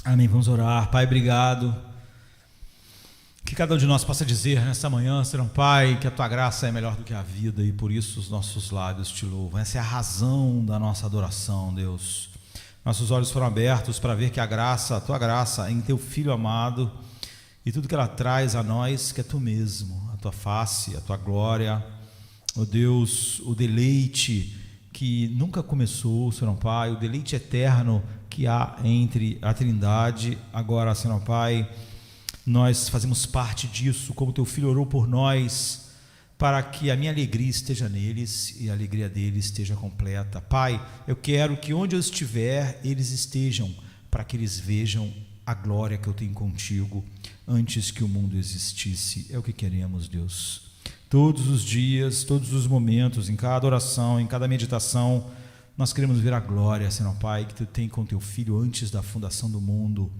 Amém. Vamos orar. Pai, obrigado. Que cada um de nós possa dizer nessa manhã, Senhor Pai, que a Tua graça é melhor do que a vida e por isso os nossos lábios Te louvam. Essa é a razão da nossa adoração, Deus. Nossos olhos foram abertos para ver que a graça, a Tua graça em Teu Filho amado e tudo que ela traz a nós, que é Tu mesmo, a Tua face, a Tua glória, ó Deus, o deleite que nunca começou, Senhor Pai, o deleite eterno que há entre a Trindade. Agora, Senhor Pai, nós fazemos parte disso, como Teu Filho orou por nós, para que a minha alegria esteja neles e a alegria deles esteja completa. Pai, eu quero que onde eu estiver, eles estejam, para que eles vejam a glória que eu tenho contigo, antes que o mundo existisse. É o que queremos, Deus. Todos os dias, todos os momentos, em cada oração, em cada meditação, nós queremos ver a glória, Senhor Pai, que Tu tem com Teu Filho antes da fundação do mundo.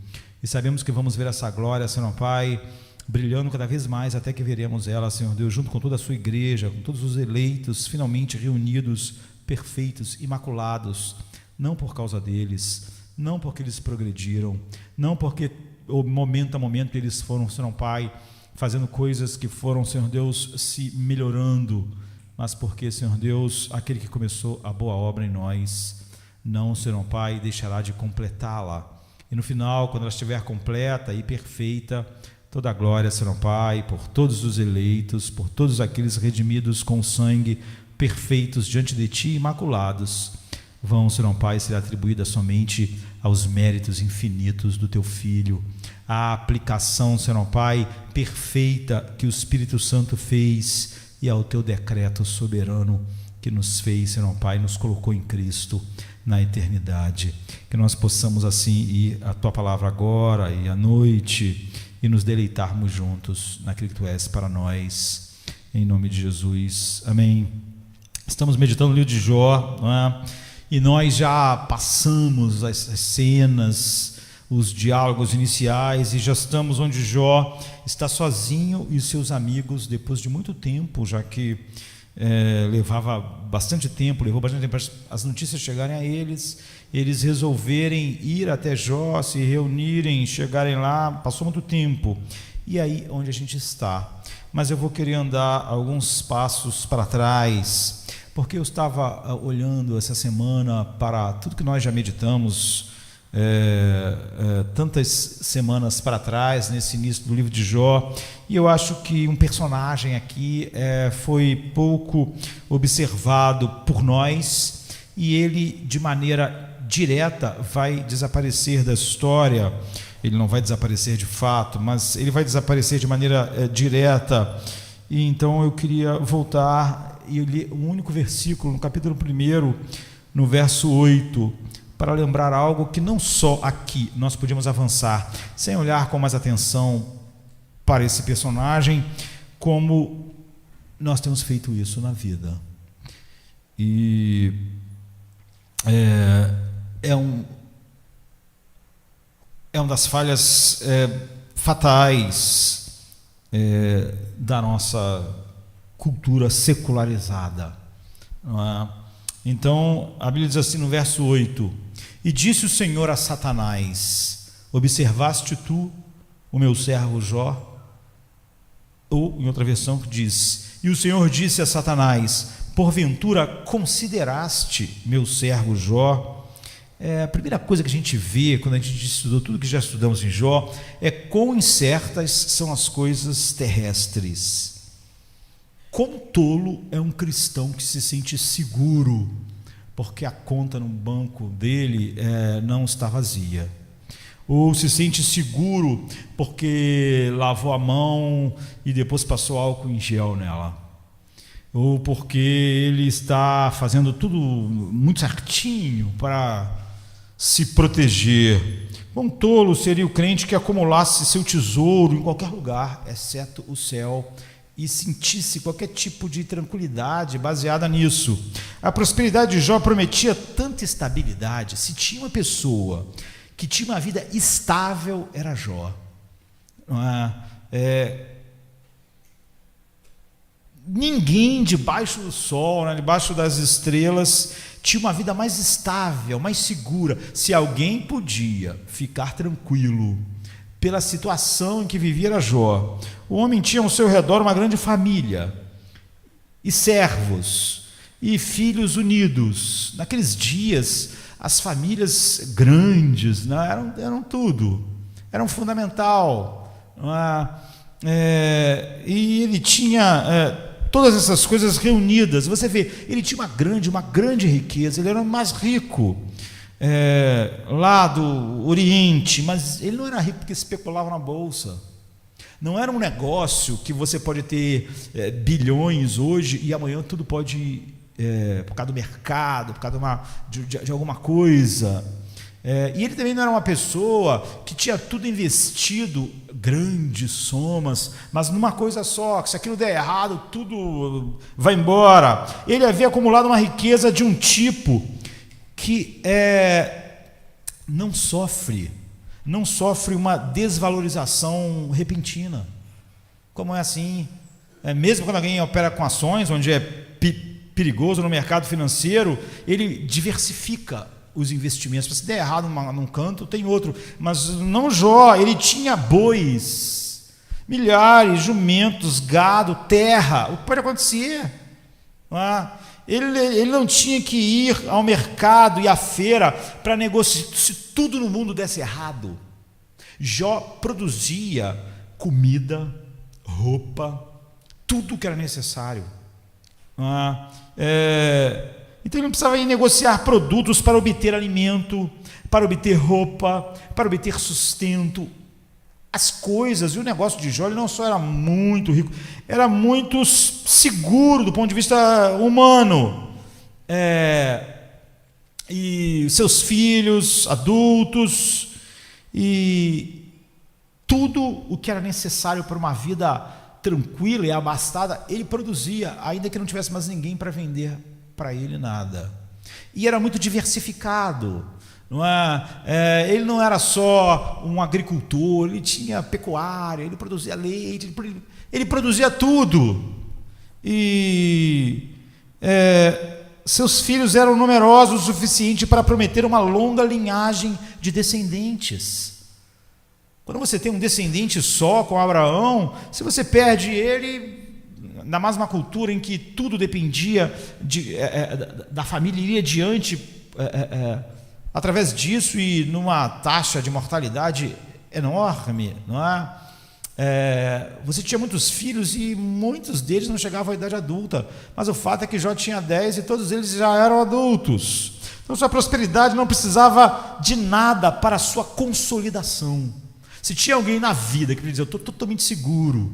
E sabemos que vamos ver essa glória, Senhor Pai, brilhando cada vez mais, até que veremos ela, Senhor Deus, junto com toda a Sua igreja, com todos os eleitos, finalmente reunidos, perfeitos, imaculados, não por causa deles, não porque eles progrediram, não porque momento a momento eles foram, Senhor Pai, fazendo coisas que foram, Senhor Deus, se melhorando, mas porque, Senhor Deus, aquele que começou a boa obra em nós, não, Senhor Pai, deixará de completá-la. E no final, quando ela estiver completa e perfeita, toda a glória, Senhor Pai, por todos os eleitos, por todos aqueles redimidos com sangue, perfeitos diante de Ti, imaculados, vão, Senhor Pai, ser atribuídas somente aos méritos infinitos do Teu Filho, a aplicação, Senhor Pai, perfeita que o Espírito Santo fez e ao Teu decreto soberano que nos fez, Senhor Pai, nos colocou em Cristo na eternidade. Que nós possamos assim ir à Tua palavra agora e à noite e nos deleitarmos juntos naquilo que Tu és para nós, em nome de Jesus. Amém. Estamos meditando no livro de Jó, não é? E nós já passamos as cenas, os diálogos iniciais, e já estamos onde Jó está sozinho e seus amigos, depois de muito tempo, já que levou bastante tempo para as notícias chegarem a eles resolverem ir até Jó, se reunirem, chegarem lá, passou muito tempo, e aí onde a gente está. Mas eu vou querer andar alguns passos para trás, porque eu estava olhando essa semana para tudo que nós já meditamos, tantas semanas para trás, nesse início do livro de Jó, e eu acho que um personagem aqui foi pouco observado por nós, e ele de maneira direta vai desaparecer da história. Ele não vai desaparecer de fato, mas ele vai desaparecer de maneira direta. E então eu queria voltar e ler um único versículo, no capítulo 1, no verso 8, para lembrar algo que não só aqui nós podíamos avançar, sem olhar com mais atenção para esse personagem, como nós temos feito isso na vida. E é uma das falhas fatais da nossa cultura secularizada, não é? Então a Bíblia diz assim no verso 8: e disse o Senhor a Satanás: observaste tu o meu servo Jó? Ou em outra versão que diz: e o Senhor disse a Satanás: porventura consideraste meu servo Jó? A primeira coisa que a gente vê quando a gente estudou tudo que já estudamos em Jó é quão incertas são as coisas terrestres. Quão tolo é um cristão que se sente seguro porque a conta no banco dele não está vazia, ou se sente seguro porque lavou a mão e depois passou álcool em gel nela, ou porque ele está fazendo tudo muito certinho para se proteger. Quão tolo seria o crente que acumulasse seu tesouro em qualquer lugar, exceto o céu, e sentisse qualquer tipo de tranquilidade baseada nisso. A prosperidade de Jó prometia tanta estabilidade. Se tinha uma pessoa que tinha uma vida estável, era Jó. ninguém debaixo do sol, né, debaixo das estrelas, tinha uma vida mais estável, mais segura. Se alguém podia ficar tranquilo pela situação em que vivia era Jó. O homem tinha ao seu redor uma grande família, e servos, e filhos unidos. Naqueles dias, as famílias grandes, né, eram tudo, eram fundamental. E ele tinha todas essas coisas reunidas. Você vê, ele tinha uma grande riqueza, ele era o mais rico lá do Oriente, mas ele não era rico porque especulava na bolsa. Não era um negócio que você pode ter bilhões hoje e amanhã tudo pode, por causa do mercado, por causa de alguma coisa. E ele também não era uma pessoa que tinha tudo investido, grandes somas, mas numa coisa só, que se aquilo der errado, tudo vai embora. Ele havia acumulado uma riqueza de um tipo que não sofre uma desvalorização repentina. Como é assim? Mesmo quando alguém opera com ações, onde é perigoso no mercado financeiro, ele diversifica os investimentos. Se der errado num canto, tem outro. Mas não Jó, ele tinha bois, milhares, jumentos, gado, terra. O que pode acontecer? Ele não tinha que ir ao mercado e à feira para negociar. Se tudo no mundo desse errado, Jó produzia comida, roupa, tudo que era necessário. Então ele não precisava ir negociar produtos para obter alimento, para obter roupa, para obter sustento. As coisas, e o negócio de Jó, ele não só era muito rico, era muito seguro do ponto de vista humano. E seus filhos, adultos, e tudo o que era necessário para uma vida tranquila e abastada, ele produzia, ainda que não tivesse mais ninguém para vender para ele nada. E era muito diversificado. Ele não era só um agricultor, ele tinha pecuária, ele produzia leite, ele produzia tudo. E seus filhos eram numerosos o suficiente para prometer uma longa linhagem de descendentes. Quando você tem um descendente só com Abraão, se você perde ele, ainda mais uma cultura em que tudo dependia da família, iria adiante através disso e numa taxa de mortalidade enorme, não é? Você tinha muitos filhos e muitos deles não chegavam à idade adulta, mas o fato é que Jó tinha 10 e todos eles já eram adultos. Então sua prosperidade não precisava de nada para a sua consolidação. Se tinha alguém na vida que me dizia, eu estou totalmente seguro,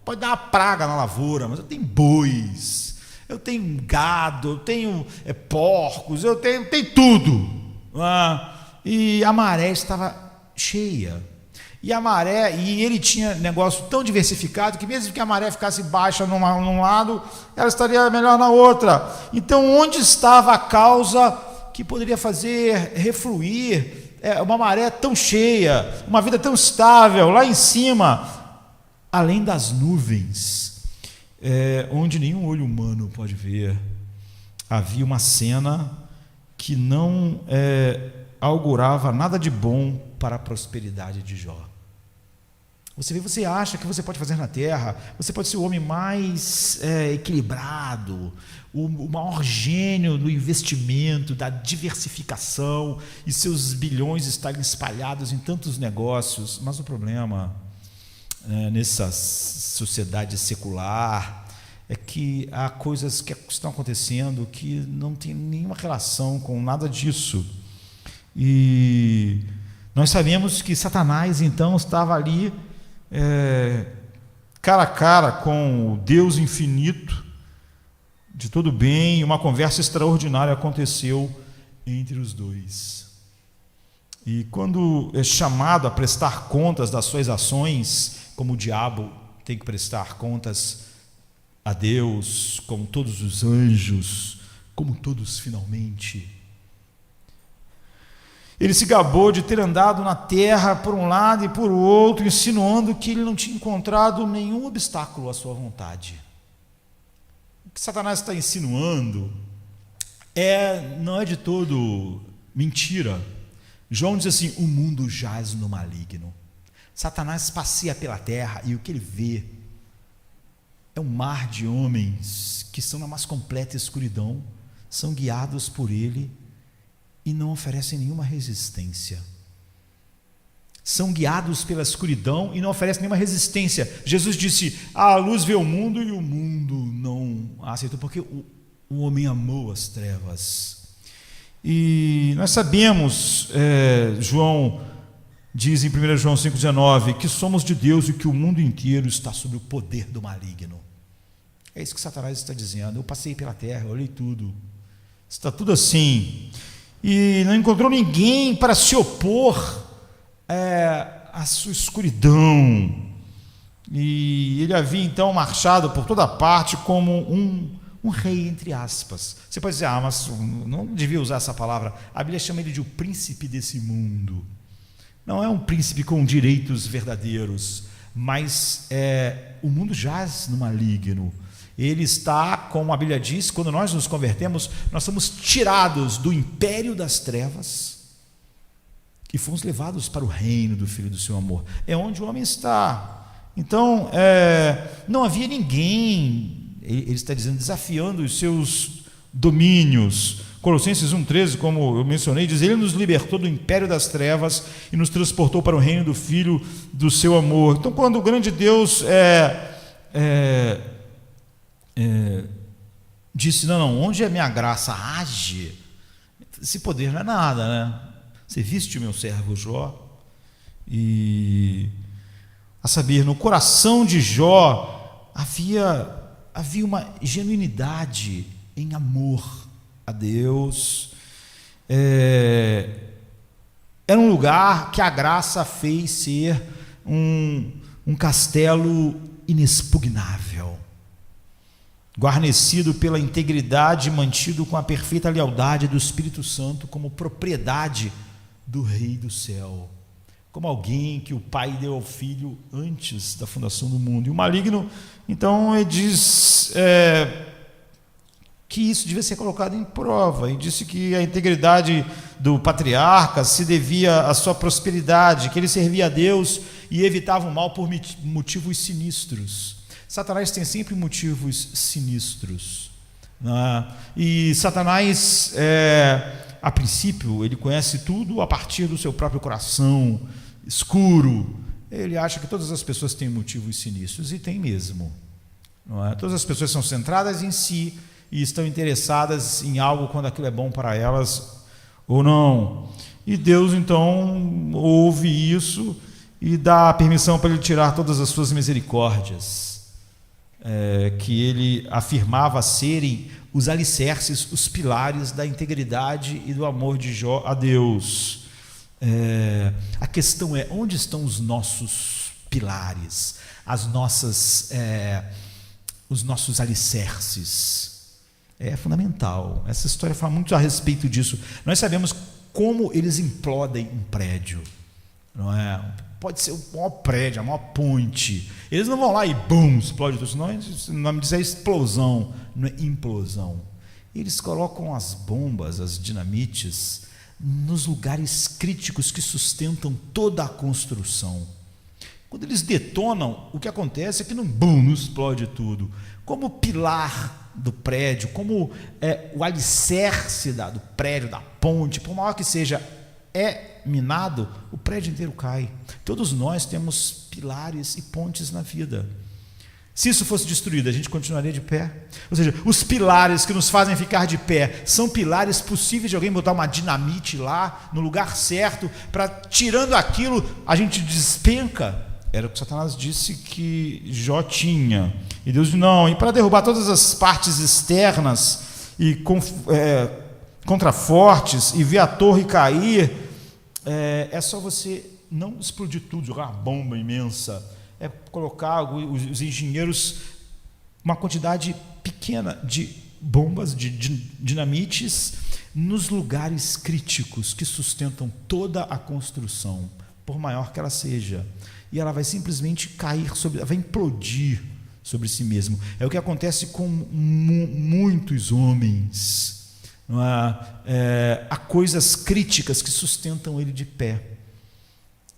pode dar uma praga na lavoura, mas eu tenho bois, eu tenho gado, eu tenho porcos, eu tenho tudo. E a maré estava cheia. E ele tinha negócio tão diversificado que mesmo que a maré ficasse baixa num lado, ela estaria melhor na outra. Então, onde estava a causa que poderia fazer refluir uma maré tão cheia, uma vida tão estável, lá em cima, além das nuvens, onde nenhum olho humano pode ver? Havia uma cena que não augurava nada de bom para a prosperidade de Jó. Você acha que você pode fazer na terra, você pode ser o homem mais equilibrado, o maior gênio do investimento, da diversificação, e seus bilhões estarem espalhados em tantos negócios, mas o problema nessa sociedade secular é que há coisas que estão acontecendo que não tem nenhuma relação com nada disso. E nós sabemos que Satanás então estava ali cara a cara com o Deus infinito de todo bem, e uma conversa extraordinária aconteceu entre os dois. E quando é chamado a prestar contas das suas ações, como o diabo tem que prestar contas a Deus, como todos os anjos, como todos finalmente, ele se gabou de ter andado na terra por um lado e por outro, insinuando que ele não tinha encontrado nenhum obstáculo à sua vontade. que Satanás está insinuando não é de todo mentira. João diz assim: o mundo jaz no maligno. Satanás passeia pela terra e o que ele vê é um mar de homens que estão na mais completa escuridão, são guiados por ele e não oferecem nenhuma resistência. São guiados pela escuridão e não oferecem nenhuma resistência. Jesus disse: a luz vê o mundo e o mundo não a aceitou, porque o homem amou as trevas. E nós sabemos, João diz em 1 João 5,19, que somos de Deus e que o mundo inteiro está sob o poder do maligno. É isso que Satanás está dizendo. Eu passei pela terra, eu olhei tudo, está tudo assim, e não encontrou ninguém para se opor à sua escuridão. E ele havia então marchado por toda parte como um rei, entre aspas. Você pode dizer: mas não devia usar essa palavra. A Bíblia chama ele de o príncipe desse mundo. Não é um príncipe com direitos verdadeiros, mas o mundo jaz no maligno. Ele está, como a Bíblia diz, quando nós nos convertemos, nós somos tirados do império das trevas e fomos levados para o reino do Filho do seu amor. É onde o homem está. Então, não havia ninguém, ele está dizendo, desafiando os seus domínios. Colossenses 1,13, como eu mencionei, diz: ele nos libertou do império das trevas e nos transportou para o reino do Filho do seu amor. Então, quando o grande Deus disse: não, onde é minha graça age, esse poder não é nada, né? Você viste o meu servo Jó? E, a saber, no coração de Jó havia uma genuinidade em amor a Deus. Era um lugar que a graça fez ser um castelo inexpugnável, guarnecido pela integridade e mantido com a perfeita lealdade do Espírito Santo como propriedade do Rei do céu, como alguém que o Pai deu ao Filho antes da fundação do mundo. E o maligno, então, ele diz que isso devia ser colocado em prova, e disse que a integridade do patriarca se devia à sua prosperidade, que ele servia a Deus e evitava o mal por motivos sinistros. Satanás tem sempre motivos sinistros, né? E Satanás, a princípio, ele conhece tudo a partir do seu próprio coração escuro. Ele acha que todas as pessoas têm motivos sinistros, e tem mesmo, não é? Todas as pessoas são centradas em si e estão interessadas em algo quando aquilo é bom para elas ou não. E Deus então ouve isso e dá permissão para ele tirar todas as suas misericórdias, que ele afirmava serem os alicerces, os pilares da integridade e do amor de Jó a Deus. A questão é: onde estão os nossos pilares, os nossos alicerces? É fundamental. Essa história fala muito a respeito disso. Nós sabemos como eles implodem um prédio, não é? Pode ser o maior prédio, a maior ponte. Eles não vão lá e bum, explode tudo. Senão, o nome diz explosão, não é implosão. Eles colocam as bombas, as dinamites, nos lugares críticos que sustentam toda a construção. Quando eles detonam, o que acontece é que não explode tudo. Como pilar do prédio, como o alicerce do prédio, da ponte, por maior que seja, minado, o prédio inteiro cai. Todos nós temos pilares e pontes na vida. Se isso fosse destruído, a gente continuaria de pé? Ou seja, os pilares que nos fazem ficar de pé são pilares possíveis de alguém botar uma dinamite lá no lugar certo, para, tirando aquilo, a gente despenca? Era o que Satanás disse que Jó tinha. E Deus disse: não, e para derrubar todas as partes externas e contrafortes e ver a torre cair, é só você não explodir tudo, jogar uma bomba imensa. É colocar os engenheiros uma quantidade pequena de bombas, de dinamites, nos lugares críticos que sustentam toda a construção, por maior que ela seja. E ela vai simplesmente cair vai implodir sobre si mesmo. É o que acontece com muitos homens. Não é? Há coisas críticas que sustentam ele de pé.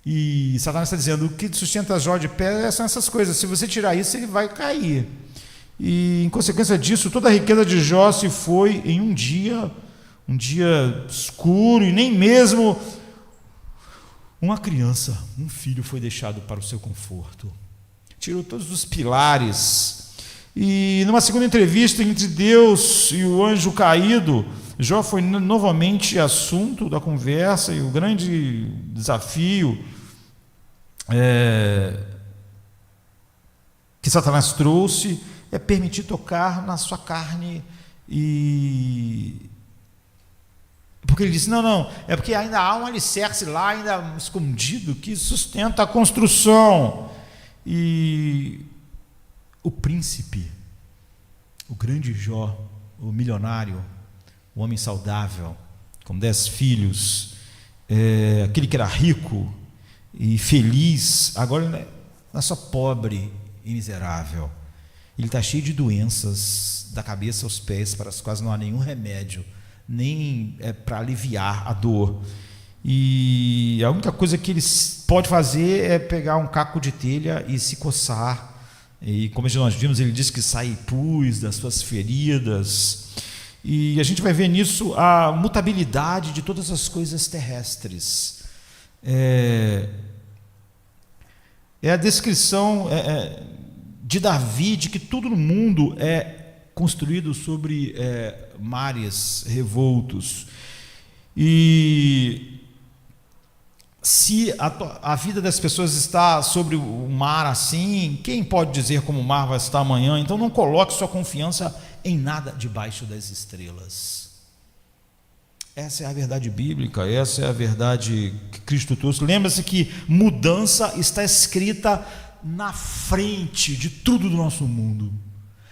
E Satanás está dizendo: o que sustenta Jó de pé são essas coisas. Se você tirar isso, ele vai cair. E, em consequência disso, toda a riqueza de Jó se foi em um dia escuro, e nem mesmo uma criança, um filho, foi deixado para o seu conforto. Tirou todos os pilares. E numa segunda entrevista entre Deus e o anjo caído, Jó foi novamente assunto da conversa, e o grande desafio que Satanás trouxe é permitir tocar na sua carne. Porque ele disse: não, é porque ainda há um alicerce lá, ainda escondido, que sustenta a construção. E o príncipe, o grande Jó, o milionário, o homem saudável, com 10 filhos, aquele que era rico e feliz, agora ele não é só pobre e miserável. Ele está cheio de doenças da cabeça aos pés, para as quais não há nenhum remédio, nem para aliviar a dor. E a única coisa que ele pode fazer é pegar um caco de telha e se coçar. E como nós vimos, ele diz que sai pus das suas feridas. E a gente vai ver nisso a mutabilidade de todas as coisas terrestres. É a descrição de Davi de que tudo no mundo é construído sobre mares revoltos. E se a vida das pessoas está sobre o mar assim, quem pode dizer como o mar vai estar amanhã? Então não coloque sua confiança em nada debaixo das estrelas. Essa é a verdade bíblica, essa é a verdade que Cristo trouxe. Lembra-se que mudança está escrita na frente de tudo do nosso mundo.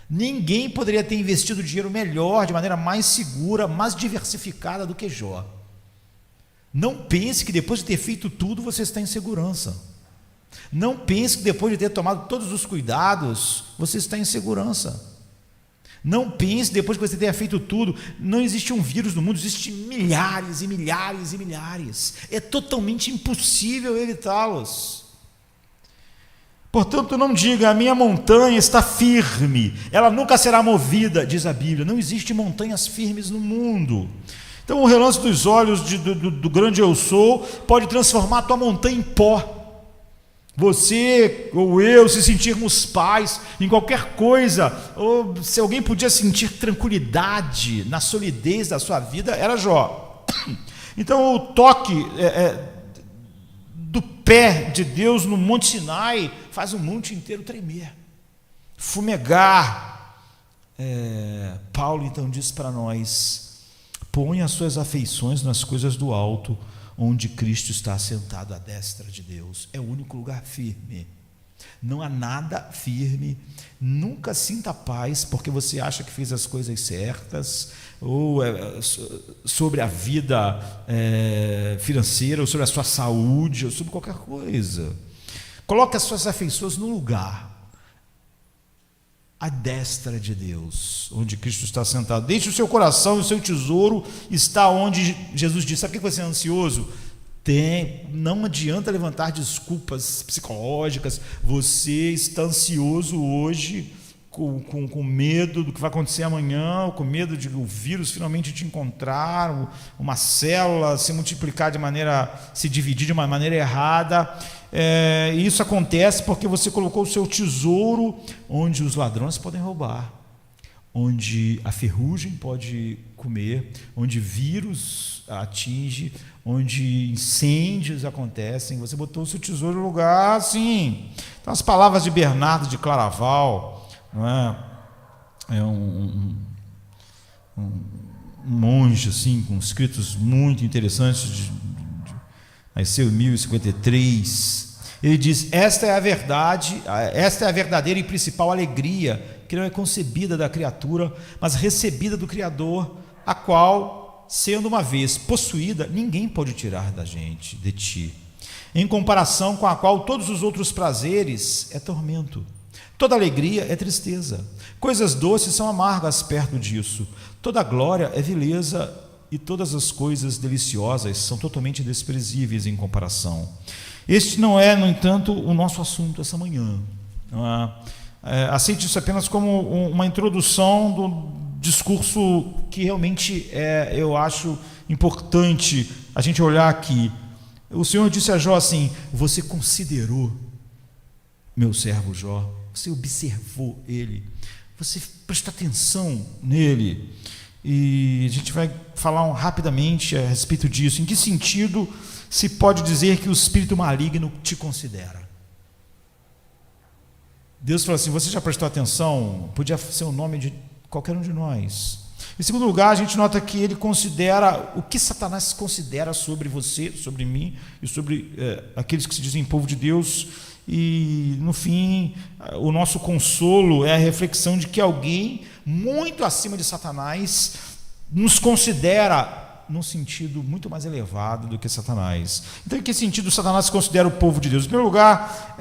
Ninguém poderia ter investido dinheiro melhor, de maneira mais segura, mais diversificada do que Jó. Não pense que depois de ter feito tudo você está em segurança. Não pense que depois de ter tomado todos os cuidados você está em segurança. Não pense depois que você tenha feito tudo. Não existe um vírus no mundo, existem milhares e milhares e milhares. É totalmente impossível evitá-los. Portanto, não diga: a minha montanha está firme, ela nunca será movida, diz a Bíblia. Não existem montanhas firmes no mundo. Então, o relance dos olhos do grande eu sou pode transformar a tua montanha em pó. Você ou eu, se sentirmos paz em qualquer coisa, ou se alguém podia sentir tranquilidade na solidez da sua vida, era Jó. Então, o toque do pé de Deus no Monte Sinai faz o monte inteiro tremer, fumegar. Paulo então diz para nós: põe as suas afeições nas coisas do alto, onde Cristo está assentado à destra de Deus. É o único lugar firme. Não há nada firme. Nunca sinta paz porque você acha que fez as coisas certas, ou sobre a vida financeira, ou sobre a sua saúde, ou sobre qualquer coisa. Coloque as suas afeições no lugar à destra de Deus, onde Cristo está sentado. Deixe o seu coração e o seu tesouro está onde Jesus disse. Sabe por que você é ansioso? Não adianta levantar desculpas psicológicas. Você está ansioso hoje, com medo do que vai acontecer amanhã, com medo de o vírus finalmente te encontrar, uma célula se multiplicar se dividir de uma maneira errada. E isso acontece porque você colocou o seu tesouro onde os ladrões podem roubar, onde a ferrugem pode comer, onde vírus atinge, onde incêndios acontecem. Você botou o seu tesouro no lugar assim. Então, as palavras de Bernardo de Claraval, não é um monge assim, com escritos muito interessantes, nasceu em 1053. Ele diz: esta é a verdade, esta é a verdadeira e principal alegria, que não é concebida da criatura, mas recebida do Criador, a qual, sendo uma vez possuída, ninguém pode tirar de ti, em comparação com a qual todos os outros prazeres é tormento. Toda alegria é tristeza, coisas doces são amargas perto disso. Toda glória é vileza e todas as coisas deliciosas são totalmente desprezíveis em comparação. Este não é, no entanto, o nosso assunto essa manhã. Aceite isso apenas como uma introdução do discurso que realmente eu acho importante a gente olhar aqui. O Senhor disse a Jó assim: você considerou meu servo Jó, você observou ele, você prestou atenção nele. E a gente vai falar rapidamente a respeito disso. Em que sentido se pode dizer que o espírito maligno te considera? Deus falou assim: você já prestou atenção? Podia ser o nome de qualquer um de nós. Em segundo lugar, a gente nota que ele considera o que Satanás considera sobre você, sobre mim e sobre aqueles que se dizem povo de Deus. E no fim, o nosso consolo é a reflexão de que alguém muito acima de Satanás nos considera num sentido muito mais elevado do que Satanás. Então, em que sentido Satanás considera o povo de Deus? Em primeiro lugar,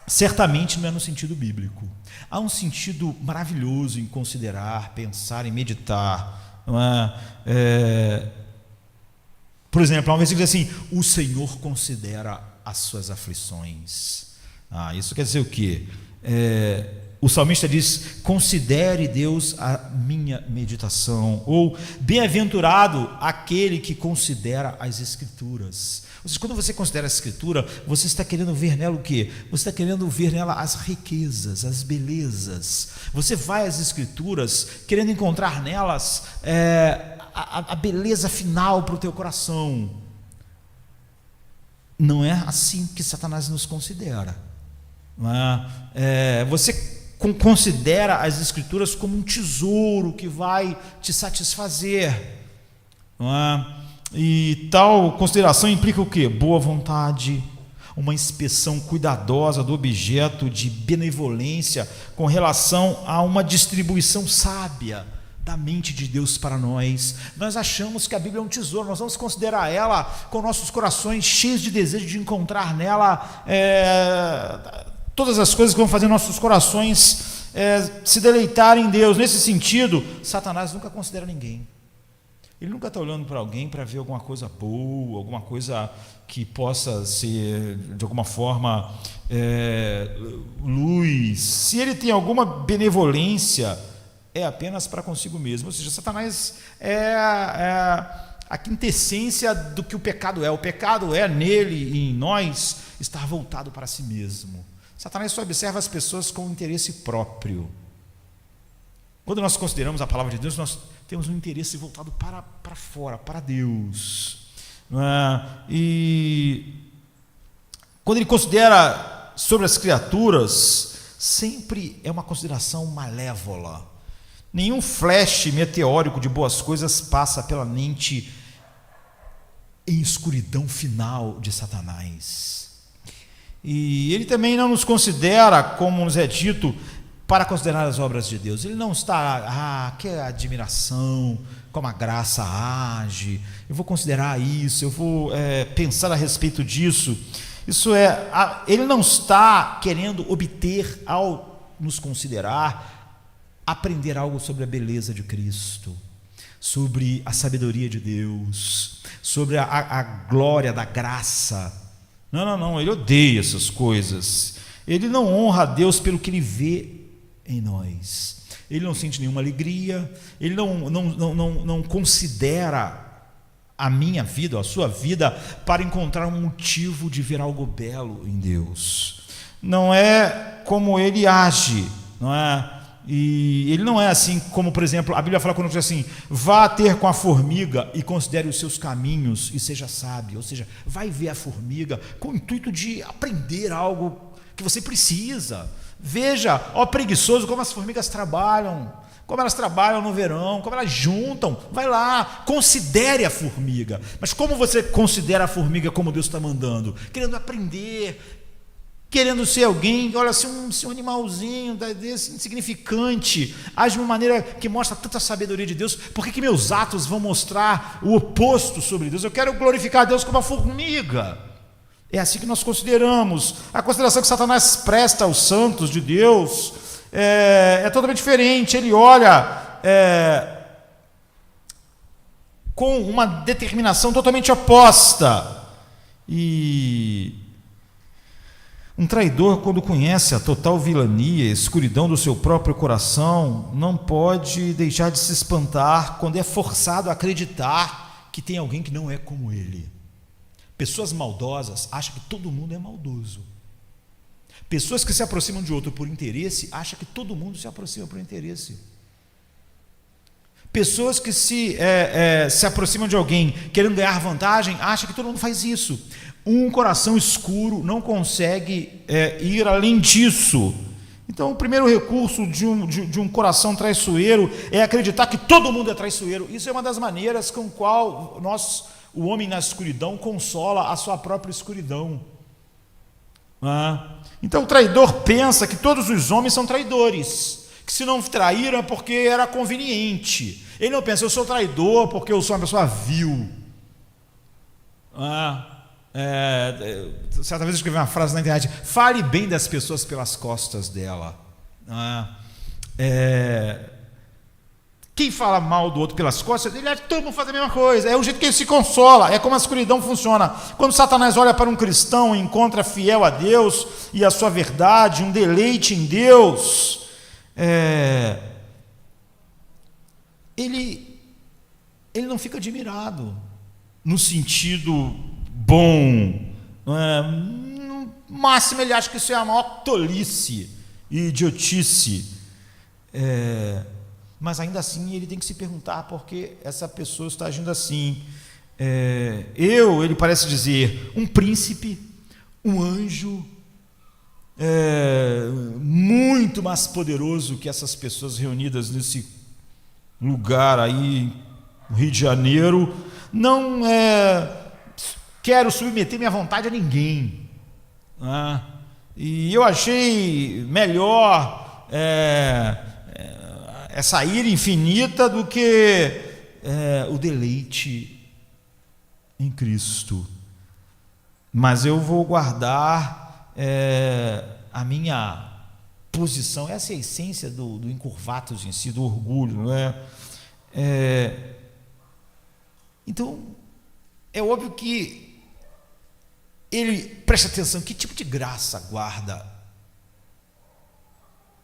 certamente não é no sentido bíblico. Há um sentido maravilhoso em considerar, pensar e meditar. Não é? Por exemplo, há um versículo que diz assim: o Senhor considera as suas aflições. Isso quer dizer o quê? O salmista diz: considere, Deus, a minha meditação. Ou bem-aventurado aquele que considera as Escrituras. Ou seja, quando você considera a Escritura, você está querendo ver nela o quê? Você está querendo ver nela as riquezas, as belezas. Você vai às Escrituras querendo encontrar nelas a beleza final para o teu coração. Não é assim que Satanás nos considera. Você considera as Escrituras como um tesouro que vai te satisfazer. E tal consideração implica o quê? Boa vontade, uma inspeção cuidadosa do objeto de benevolência com relação a uma distribuição sábia da mente de Deus para nós. Nós achamos que a Bíblia é um tesouro, nós vamos considerar ela com nossos corações cheios de desejo de encontrar nela todas as coisas que vão fazer nossos corações se deleitarem em Deus. Nesse sentido, Satanás nunca considera ninguém. Ele nunca está olhando para alguém para ver alguma coisa boa, alguma coisa que possa ser, de alguma forma, luz. Se ele tem alguma benevolência, é apenas para consigo mesmo. Ou seja, Satanás é a quintessência do que o pecado é. O pecado é nele e em nós estar voltado para si mesmo. Satanás só observa as pessoas com interesse próprio. Quando nós consideramos a palavra de Deus, nós temos um interesse voltado para fora, para Deus. E quando ele considera sobre as criaturas, sempre é uma consideração malévola. Nenhum flash meteórico de boas coisas passa pela mente em escuridão final de Satanás. E ele também não nos considera, como nos é dito, para considerar as obras de Deus. Ele não está, que admiração, como a graça age, eu vou considerar isso, eu vou pensar a respeito disso. Ele não está querendo obter, ao nos considerar, aprender algo sobre a beleza de Cristo, sobre a sabedoria de Deus, sobre a glória da graça. Não, ele odeia essas coisas. Ele não honra a Deus pelo que ele vê em nós. Ele não sente nenhuma alegria, ele não considera a minha vida, a sua vida, para encontrar um motivo de ver algo belo em Deus. Não é como ele age, não é? E ele não é assim como, por exemplo, a Bíblia fala quando diz assim: vá ter com a formiga e considere os seus caminhos e seja sábio. Ou seja, vai ver a formiga com o intuito de aprender algo que você precisa. Veja, ó preguiçoso, como as formigas trabalham, como elas trabalham no verão, como elas juntam. Vai lá, considere a formiga. Mas como você considera a formiga como Deus está mandando? Querendo aprender, querendo ser alguém, olha, ser um animalzinho desse, insignificante, age de uma maneira que mostra tanta sabedoria de Deus. Por que meus atos vão mostrar o oposto sobre Deus? Eu quero glorificar a Deus como a formiga. É assim que nós consideramos. A consideração que Satanás presta aos santos de Deus é totalmente diferente. Ele olha com uma determinação totalmente oposta. E um traidor, quando conhece a total vilania, a escuridão do seu próprio coração, não pode deixar de se espantar quando é forçado a acreditar que tem alguém que não é como ele. Pessoas maldosas acham que todo mundo é maldoso. Pessoas que se aproximam de outro por interesse acham que todo mundo se aproxima por interesse. Pessoas que se aproximam de alguém querendo ganhar vantagem acham que todo mundo faz isso. Um coração escuro não consegue ir além disso. Então, o primeiro recurso de um coração traiçoeiro é acreditar que todo mundo é traiçoeiro. Isso é uma das maneiras com qual o homem na escuridão consola a sua própria escuridão. Então, o traidor pensa que todos os homens são traidores, que se não traíram é porque era conveniente. Ele não pensa, eu sou traidor porque eu sou uma pessoa vil. Certa vez eu escrevi uma frase na internet: fale bem das pessoas pelas costas dela. Quem fala mal do outro pelas costas, ele acha que todo mundo faz a mesma coisa. É o jeito que ele se consola, é como a escuridão funciona. Quando Satanás olha para um cristão e encontra fiel a Deus e a sua verdade, um deleite em Deus, ele não fica admirado no sentido bom, no máximo ele acha que isso é a maior tolice e idiotice, mas ainda assim ele tem que se perguntar por que essa pessoa está agindo assim. Ele parece dizer, um príncipe, um anjo, muito mais poderoso que essas pessoas reunidas nesse lugar aí, no Rio de Janeiro, não quero submeter minha vontade a ninguém. E eu achei melhor essa ira infinita do que o deleite em Cristo. Mas eu vou guardar a minha posição. Essa é a essência do encurvatus em si, do orgulho, não é? Então, é óbvio que ele presta atenção, que tipo de graça guarda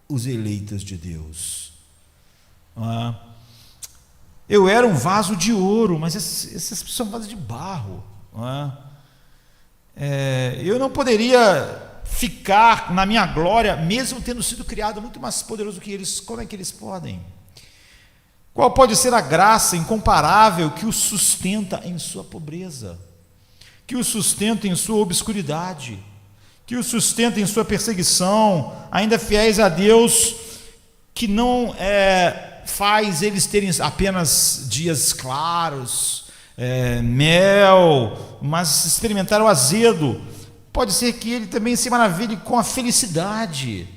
os eleitos de Deus? Eu era um vaso de ouro, mas essas são vasos de barro. Eu não poderia ficar na minha glória, mesmo tendo sido criado muito mais poderoso que eles. Como é que eles podem? Qual pode ser a graça incomparável que o sustenta em sua pobreza, que o sustenta em sua obscuridade, que o sustenta em sua perseguição, ainda fiéis a Deus, que não faz eles terem apenas dias claros, mel, mas experimentar o azedo? Pode ser que ele também se maravilhe com a felicidade,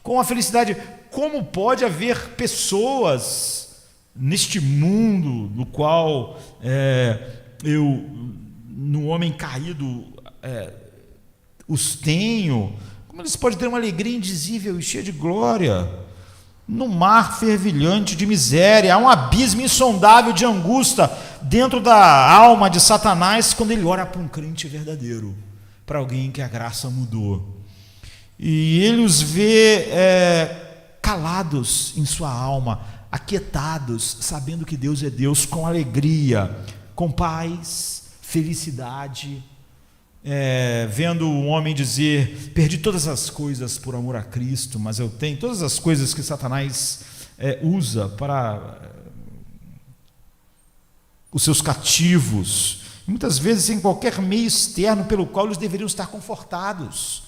com a felicidade. Como pode haver pessoas neste mundo no qual no homem caído, os tenho? Como eles podem ter uma alegria indizível e cheia de glória? No mar fervilhante de miséria, há um abismo insondável de angústia dentro da alma de Satanás quando ele olha para um crente verdadeiro, para alguém que a graça mudou. E ele os vê calados em sua alma, aquietados, sabendo que Deus é Deus, com alegria, com paz, felicidade, vendo o homem dizer: perdi todas as coisas por amor a Cristo, mas eu tenho todas as coisas que Satanás usa para os seus cativos, muitas vezes sem qualquer meio externo pelo qual eles deveriam estar confortados.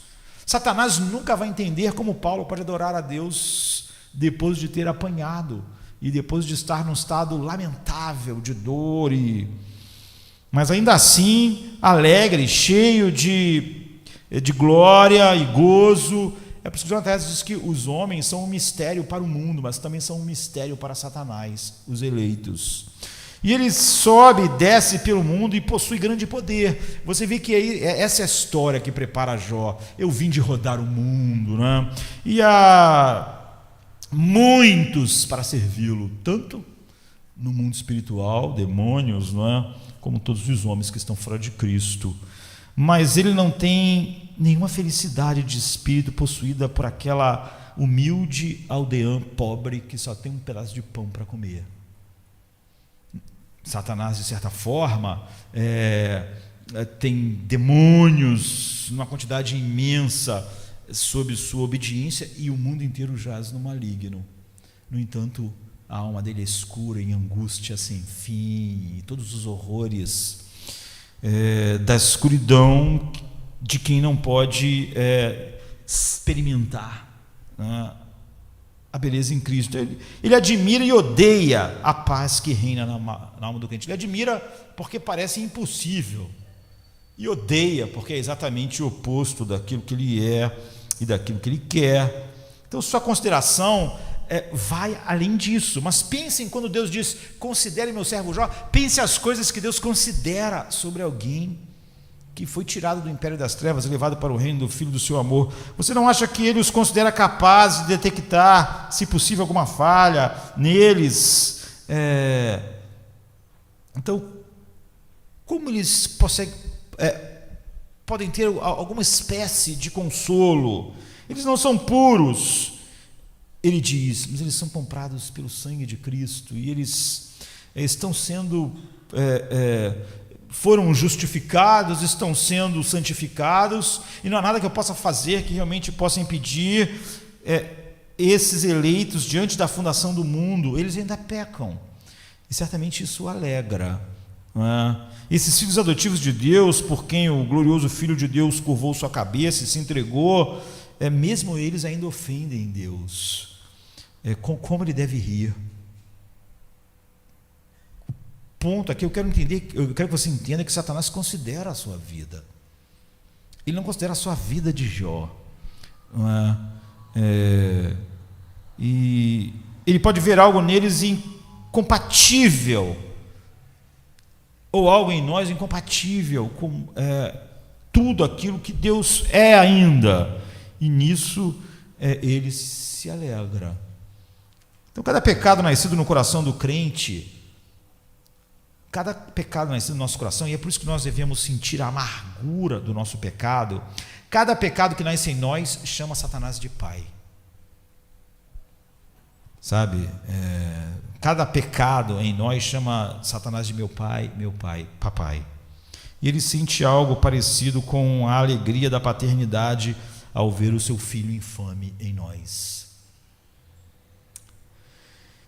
Satanás nunca vai entender como Paulo pode adorar a Deus depois de ter apanhado e depois de estar num estado lamentável de dor, mas ainda assim alegre, cheio de glória e gozo. É por isso que John Tess diz que os homens são um mistério para o mundo, mas também são um mistério para Satanás, os eleitos. E ele sobe e desce pelo mundo e possui grande poder. Você vê que aí, essa é a história que prepara Jó. Eu vim de rodar o mundo, né? E há muitos para servi-lo, tanto no mundo espiritual, demônios, não é? Como todos os homens que estão fora de Cristo. Mas ele não tem nenhuma felicidade de espírito possuída por aquela humilde aldeã pobre que só tem um pedaço de pão para comer. Satanás, de certa forma, tem demônios numa quantidade imensa sob sua obediência, e o mundo inteiro jaz no maligno. No entanto, a alma dele é escura, em angústia sem fim, e todos os horrores da escuridão de quem não pode experimentar, né, a beleza em Cristo. Ele admira e odeia a paz que reina na alma do crente. Ele admira porque parece impossível, e odeia porque é exatamente o oposto daquilo que ele é e daquilo que ele quer. Então sua consideração vai além disso. Mas pensem, quando Deus diz: considere meu servo Jó, pense as coisas que Deus considera sobre alguém que foi tirado do império das trevas e levado para o reino do Filho do seu amor. Você não acha que ele os considera capazes de detectar, se possível, alguma falha neles? Então, como eles podem ter alguma espécie de consolo? Eles não são puros, ele diz, mas eles são comprados pelo sangue de Cristo, e eles estão sendo foram justificados, estão sendo santificados, e não há nada que eu possa fazer que realmente possa impedir esses eleitos, diante da fundação do mundo. Eles ainda pecam, e certamente isso alegra, não é? Esses filhos adotivos de Deus, por quem o glorioso Filho de Deus curvou sua cabeça e se entregou, mesmo eles ainda ofendem Deus. Como ele deve rir? Ponto aqui, eu quero que você entenda que Satanás considera a sua vida. Ele não considera a sua vida de Jó, não é? E ele pode ver algo neles incompatível, ou algo em nós incompatível com tudo aquilo que Deus é ainda, e nisso ele se alegra. Então, cada pecado nascido no coração do crente, cada pecado nascido no nosso coração, e é por isso que nós devemos sentir a amargura do nosso pecado, cada pecado que nasce em nós chama Satanás de pai. Sabe? Cada pecado em nós chama Satanás de meu pai, papai. E ele sente algo parecido com a alegria da paternidade ao ver o seu filho infame em nós.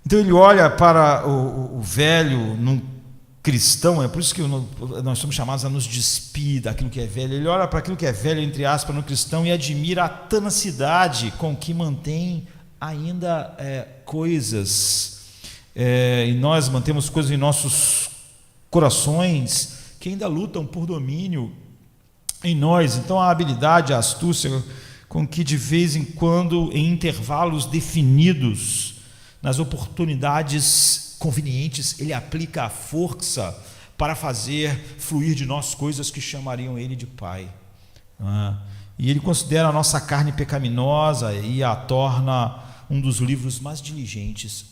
Então ele olha para o velho num cristão, é por isso que nós somos chamados a nos despir daquilo que é velho. Ele olha para aquilo que é velho, entre aspas, no cristão, e admira a tenacidade com que mantém ainda coisas, e nós mantemos coisas em nossos corações que ainda lutam por domínio em nós. Então a habilidade, a astúcia com que de vez em quando, em intervalos definidos, nas oportunidades convenientes, ele aplica a força para fazer fluir de nós coisas que chamariam ele de pai. E ele considera a nossa carne pecaminosa e a torna um dos livros mais diligentes.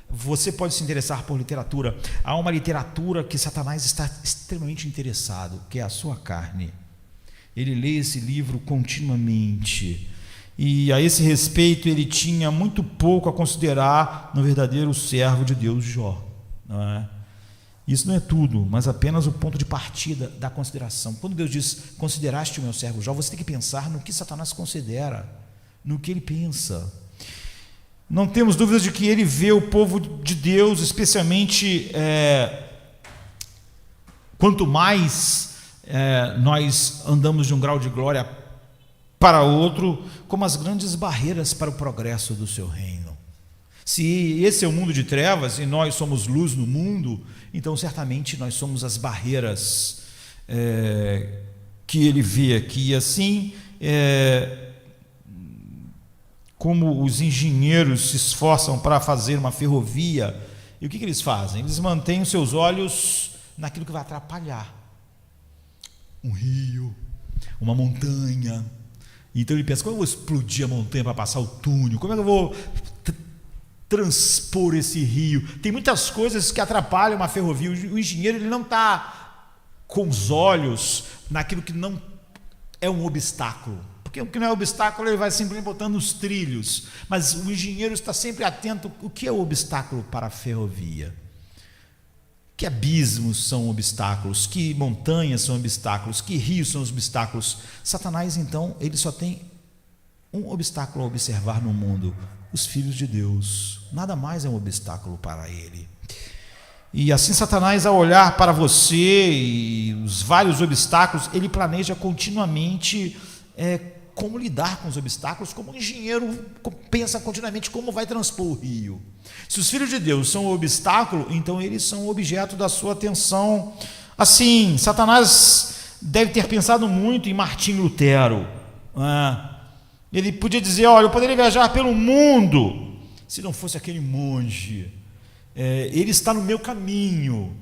Você pode se interessar por literatura. Há uma literatura que Satanás está extremamente interessado, que é a sua carne. Ele lê esse livro continuamente, e a esse respeito ele tinha muito pouco a considerar no verdadeiro servo de Deus, Jó, não é? Isso não é tudo, mas apenas o ponto de partida da consideração. Quando Deus diz: consideraste o meu servo Jó, você tem que pensar no que Satanás considera, no que ele pensa. Não temos dúvidas de que ele vê o povo de Deus, especialmente quanto mais nós andamos de um grau de glória para outro, como as grandes barreiras para o progresso do seu reino. Se esse é o mundo de trevas e nós somos luz no mundo, então certamente nós somos as barreiras que ele vê aqui. Assim, como os engenheiros se esforçam para fazer uma ferrovia E o que eles fazem? Eles mantêm os seus olhos naquilo que vai atrapalhar. Um rio, uma montanha. Então ele pensa: como eu vou explodir a montanha para passar o túnel? Como é que eu vou transpor esse rio? Tem muitas coisas que atrapalham uma ferrovia. O engenheiro, ele não está com os olhos naquilo que não é um obstáculo. Porque o que não é obstáculo, ele vai simplesmente botando os trilhos. Mas o engenheiro está sempre atento: o que é o obstáculo para a ferrovia? Que abismos são obstáculos? Que montanhas são obstáculos? Que rios são os obstáculos? Satanás, então, ele só tem um obstáculo a observar no mundo: os filhos de Deus. Nada mais é um obstáculo para ele. E assim Satanás, ao olhar para você e os vários obstáculos, ele planeja continuamente como lidar com os obstáculos, como o engenheiro pensa continuamente como vai transpor o rio. Se os filhos de Deus são o obstáculo, então eles são o objeto da sua atenção. Assim, Satanás deve ter pensado muito em Martinho Lutero. Ele podia dizer: olha, eu poderia viajar pelo mundo se não fosse aquele monge. Ele está no meu caminho.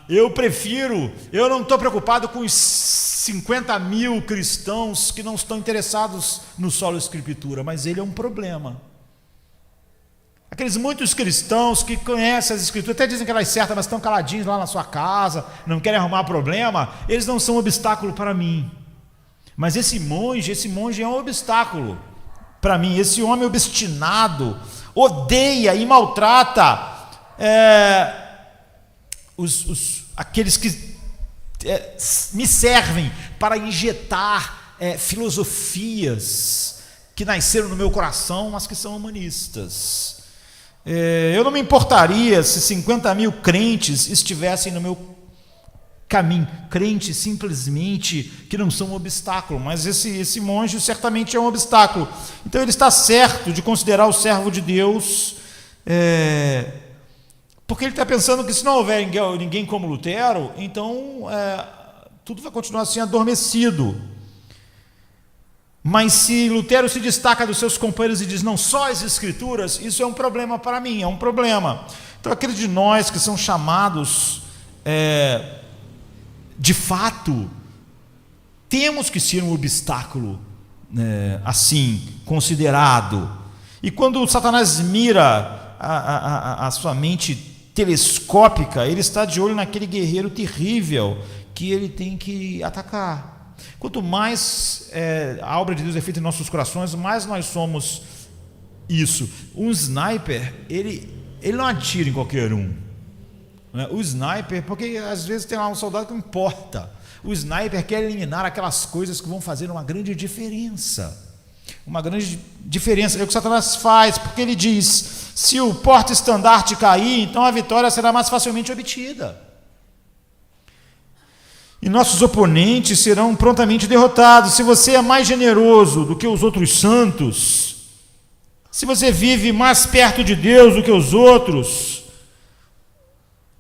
Eu não estou preocupado com os 50 mil cristãos que não estão interessados no solo escritura, mas ele é um problema. Aqueles muitos cristãos que conhecem as escrituras, até dizem que elas certas, mas estão caladinhos lá na sua casa, não querem arrumar problema, eles não são um obstáculo para mim. Mas esse monge é um obstáculo para mim. Esse homem obstinado odeia e maltrata aqueles que me servem para injetar filosofias que nasceram no meu coração, mas que são humanistas. Eu não me importaria se 50 mil crentes estivessem no meu caminho, crentes simplesmente que não são um obstáculo, mas esse monge certamente é um obstáculo. Então ele está certo de considerar o servo de Deus, porque ele está pensando que se não houver ninguém como Lutero, então tudo vai continuar assim adormecido. Mas se Lutero se destaca dos seus companheiros e diz: não, só as escrituras, isso é um problema para mim, é um problema. Então aqueles de nós que são chamados de fato, temos que ser um obstáculo assim, considerado. E quando Satanás mira a sua mente telescópica, ele está de olho naquele guerreiro terrível que ele tem que atacar. Quanto mais a obra de Deus é feita em nossos corações, mais nós somos isso. Um sniper, ele não atira em qualquer um. O sniper, porque às vezes tem lá um soldado que não importa. O sniper quer eliminar aquelas coisas que vão fazer uma grande diferença. Uma grande diferença. É o que Satanás faz, porque ele diz: se o porta-estandarte cair, então a vitória será mais facilmente obtida. E nossos oponentes serão prontamente derrotados. Se você é mais generoso do que os outros santos, se você vive mais perto de Deus do que os outros,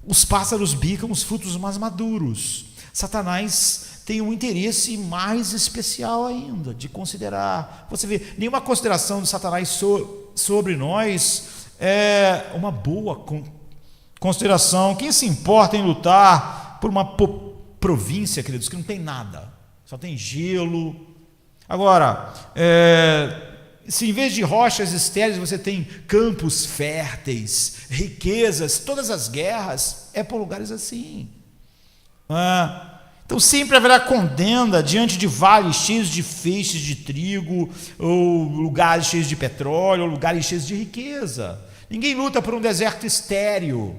os pássaros bicam os frutos mais maduros. Satanás tem um interesse mais especial ainda de considerar. Você vê, nenhuma consideração de Satanás sobre nós é uma boa consideração. Quem se importa em lutar por uma província, queridos, que não tem nada, só tem gelo? Agora, se em vez de rochas estéreis você tem campos férteis, riquezas, todas as guerras é por lugares assim. Então sempre haverá contenda diante de vales cheios de feixes de trigo, ou lugares cheios de petróleo, ou lugares cheios de riqueza. Ninguém luta por um deserto estéril,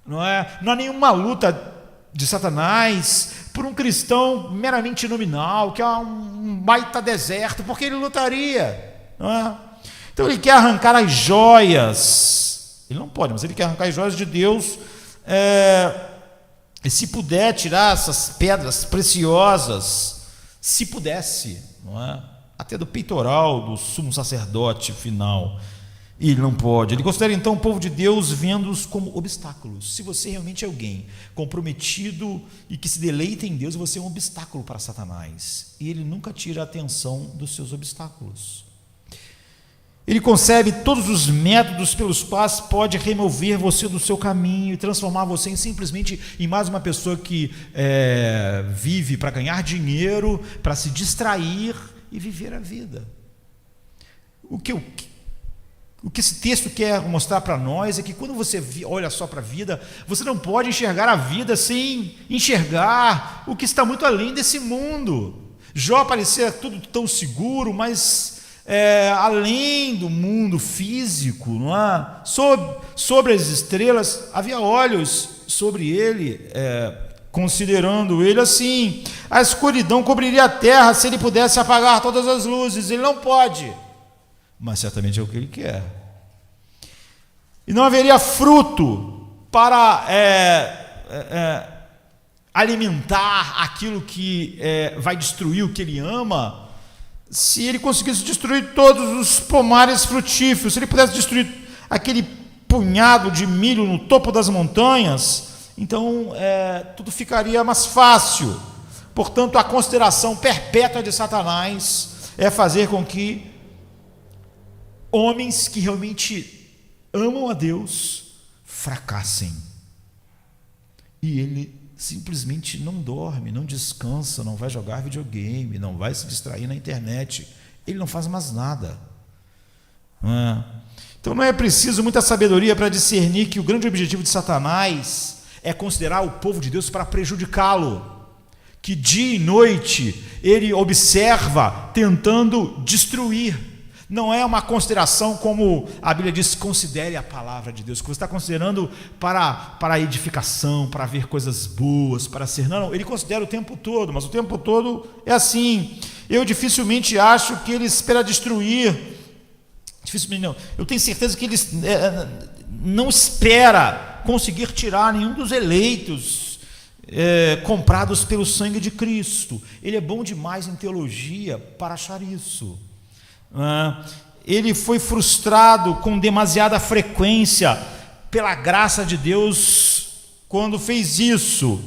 não há nenhuma luta de Satanás por um cristão meramente nominal, que é um baita deserto, porque ele lutaria, não é? Então ele quer arrancar as joias, ele não pode, mas ele quer arrancar as joias de Deus, e se puder tirar essas pedras preciosas, se pudesse, não é? Até do peitoral do sumo sacerdote final, e ele não pode. Ele considera então o povo de Deus vendo-os como obstáculos. Se você realmente é alguém comprometido e que se deleita em Deus, você é um obstáculo para Satanás, e ele nunca tira a atenção dos seus obstáculos. Ele concebe todos os métodos pelos quais pode remover você do seu caminho e transformar você em mais uma pessoa que vive para ganhar dinheiro, para se distrair e viver a vida. O que esse texto quer mostrar para nós é que quando você olha só para a vida, você não pode enxergar a vida sem enxergar o que está muito além desse mundo. Jó parecia tudo tão seguro, mas além do mundo físico, não é? Sobre as estrelas, havia olhos sobre ele, considerando ele assim. A escuridão cobriria a terra se ele pudesse apagar todas as luzes. Ele não pode, mas certamente é o que ele quer. E não haveria fruto para alimentar aquilo que vai destruir o que ele ama, se ele conseguisse destruir todos os pomares frutíferos, se ele pudesse destruir aquele punhado de milho no topo das montanhas, então tudo ficaria mais fácil. Portanto, a consideração perpétua de Satanás é fazer com que homens que realmente amam a Deus fracassem. E ele simplesmente não dorme, não descansa, não vai jogar videogame, não vai se distrair na internet. Ele não faz mais nada. Então não é preciso muita sabedoria para discernir que o grande objetivo de Satanás é considerar o povo de Deus para prejudicá-lo, que dia e noite ele observa tentando destruir. Não é uma consideração como a Bíblia diz, considere a palavra de Deus, que você está considerando para a edificação, para ver coisas boas, para ser. Não, ele considera o tempo todo, mas o tempo todo é assim. Eu dificilmente acho que ele espera destruir. Dificilmente não. Eu tenho certeza que ele não espera conseguir tirar nenhum dos eleitos comprados pelo sangue de Cristo. Ele é bom demais em teologia para achar isso. Ele foi frustrado com demasiada frequência pela graça de Deus quando fez isso.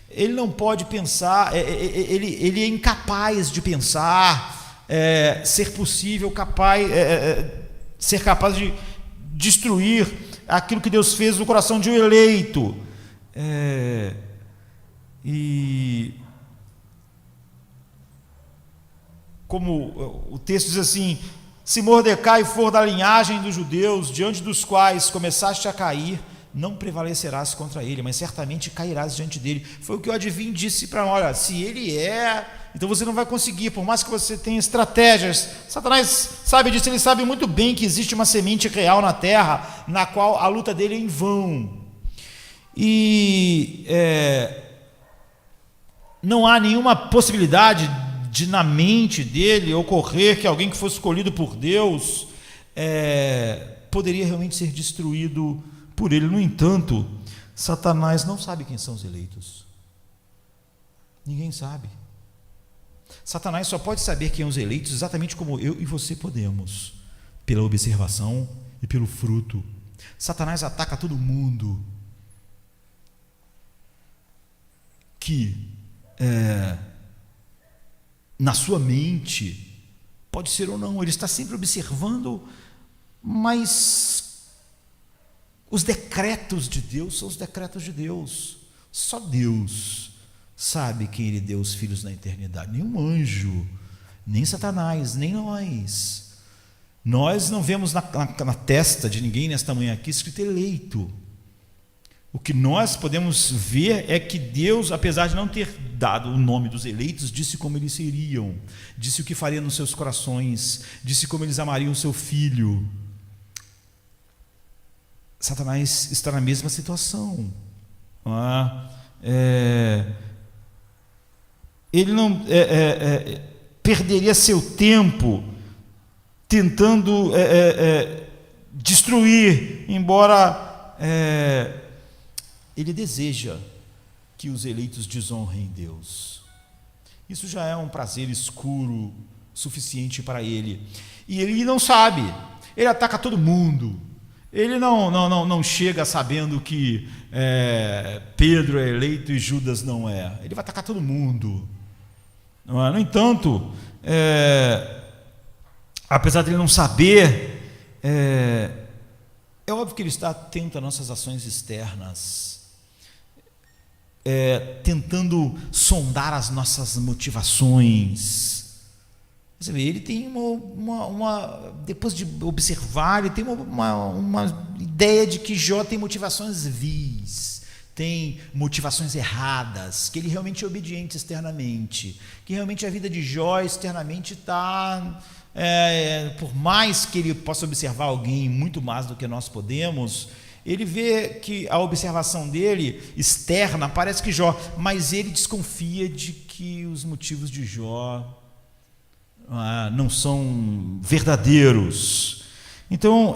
Ele não pode pensar, ele é incapaz de pensar, ser possível, ser capaz de destruir aquilo que Deus fez no coração de um eleito. E como o texto diz assim: se Mordecai for da linhagem dos judeus, diante dos quais começaste a cair, não prevalecerás contra ele, mas certamente cairás diante dele. Foi o que o adivinho disse para nós: olha, se ele então você não vai conseguir, por mais que você tenha estratégias. Satanás sabe disso, ele sabe muito bem que existe uma semente real na terra, na qual a luta dele é em vão. E não há nenhuma possibilidade de na mente dele ocorrer que alguém que fosse escolhido por Deus poderia realmente ser destruído por ele. No entanto, Satanás não sabe quem são os eleitos. Ninguém sabe. Satanás só pode saber quem são os eleitos exatamente como eu e você podemos, pela observação e pelo fruto. Satanás ataca todo mundo que na sua mente, pode ser ou não, ele está sempre observando, mas os decretos de Deus são os decretos de Deus. Só Deus sabe quem ele deu os filhos na eternidade, nenhum anjo, nem Satanás, nem nós. Nós não vemos na testa de ninguém nesta manhã aqui escrito eleito. O que nós podemos ver é que Deus, apesar de não ter dado o nome dos eleitos, disse como eles seriam, disse o que faria nos seus corações, disse como eles amariam o seu filho. Satanás está na mesma situação. Ele não perderia seu tempo tentando destruir, embora ele deseja que os eleitos desonrem Deus. Isso já é um prazer escuro suficiente para ele. E ele não sabe. Ele ataca todo mundo. Ele não chega sabendo que Pedro é eleito e Judas não é. Ele vai atacar todo mundo. No entanto, apesar de ele não saber É óbvio que ele está atento às nossas ações externas, tentando sondar as nossas motivações. Você vê, ele tem depois de observar, ele tem uma ideia de que Jó tem motivações vis, tem motivações erradas, que ele realmente é obediente externamente, que realmente a vida de Jó externamente está, por mais que ele possa observar alguém muito mais do que nós podemos, ele vê que a observação dele externa parece que Jó, mas ele desconfia de que os motivos de Jó não são verdadeiros. Então,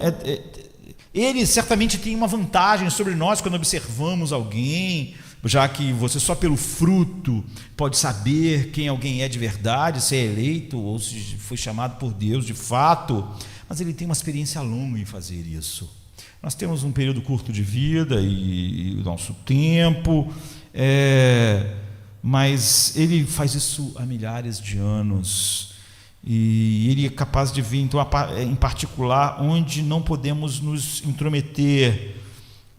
ele certamente tem uma vantagem sobre nós quando observamos alguém, já que você só pelo fruto pode saber quem alguém é de verdade, se é eleito ou se foi chamado por Deus de fato, mas ele tem uma experiência longa em fazer isso. Nós temos um período curto de vida e o nosso tempo, mas ele faz isso há milhares de anos. E ele é capaz de ver, então, em particular, onde não podemos nos intrometer.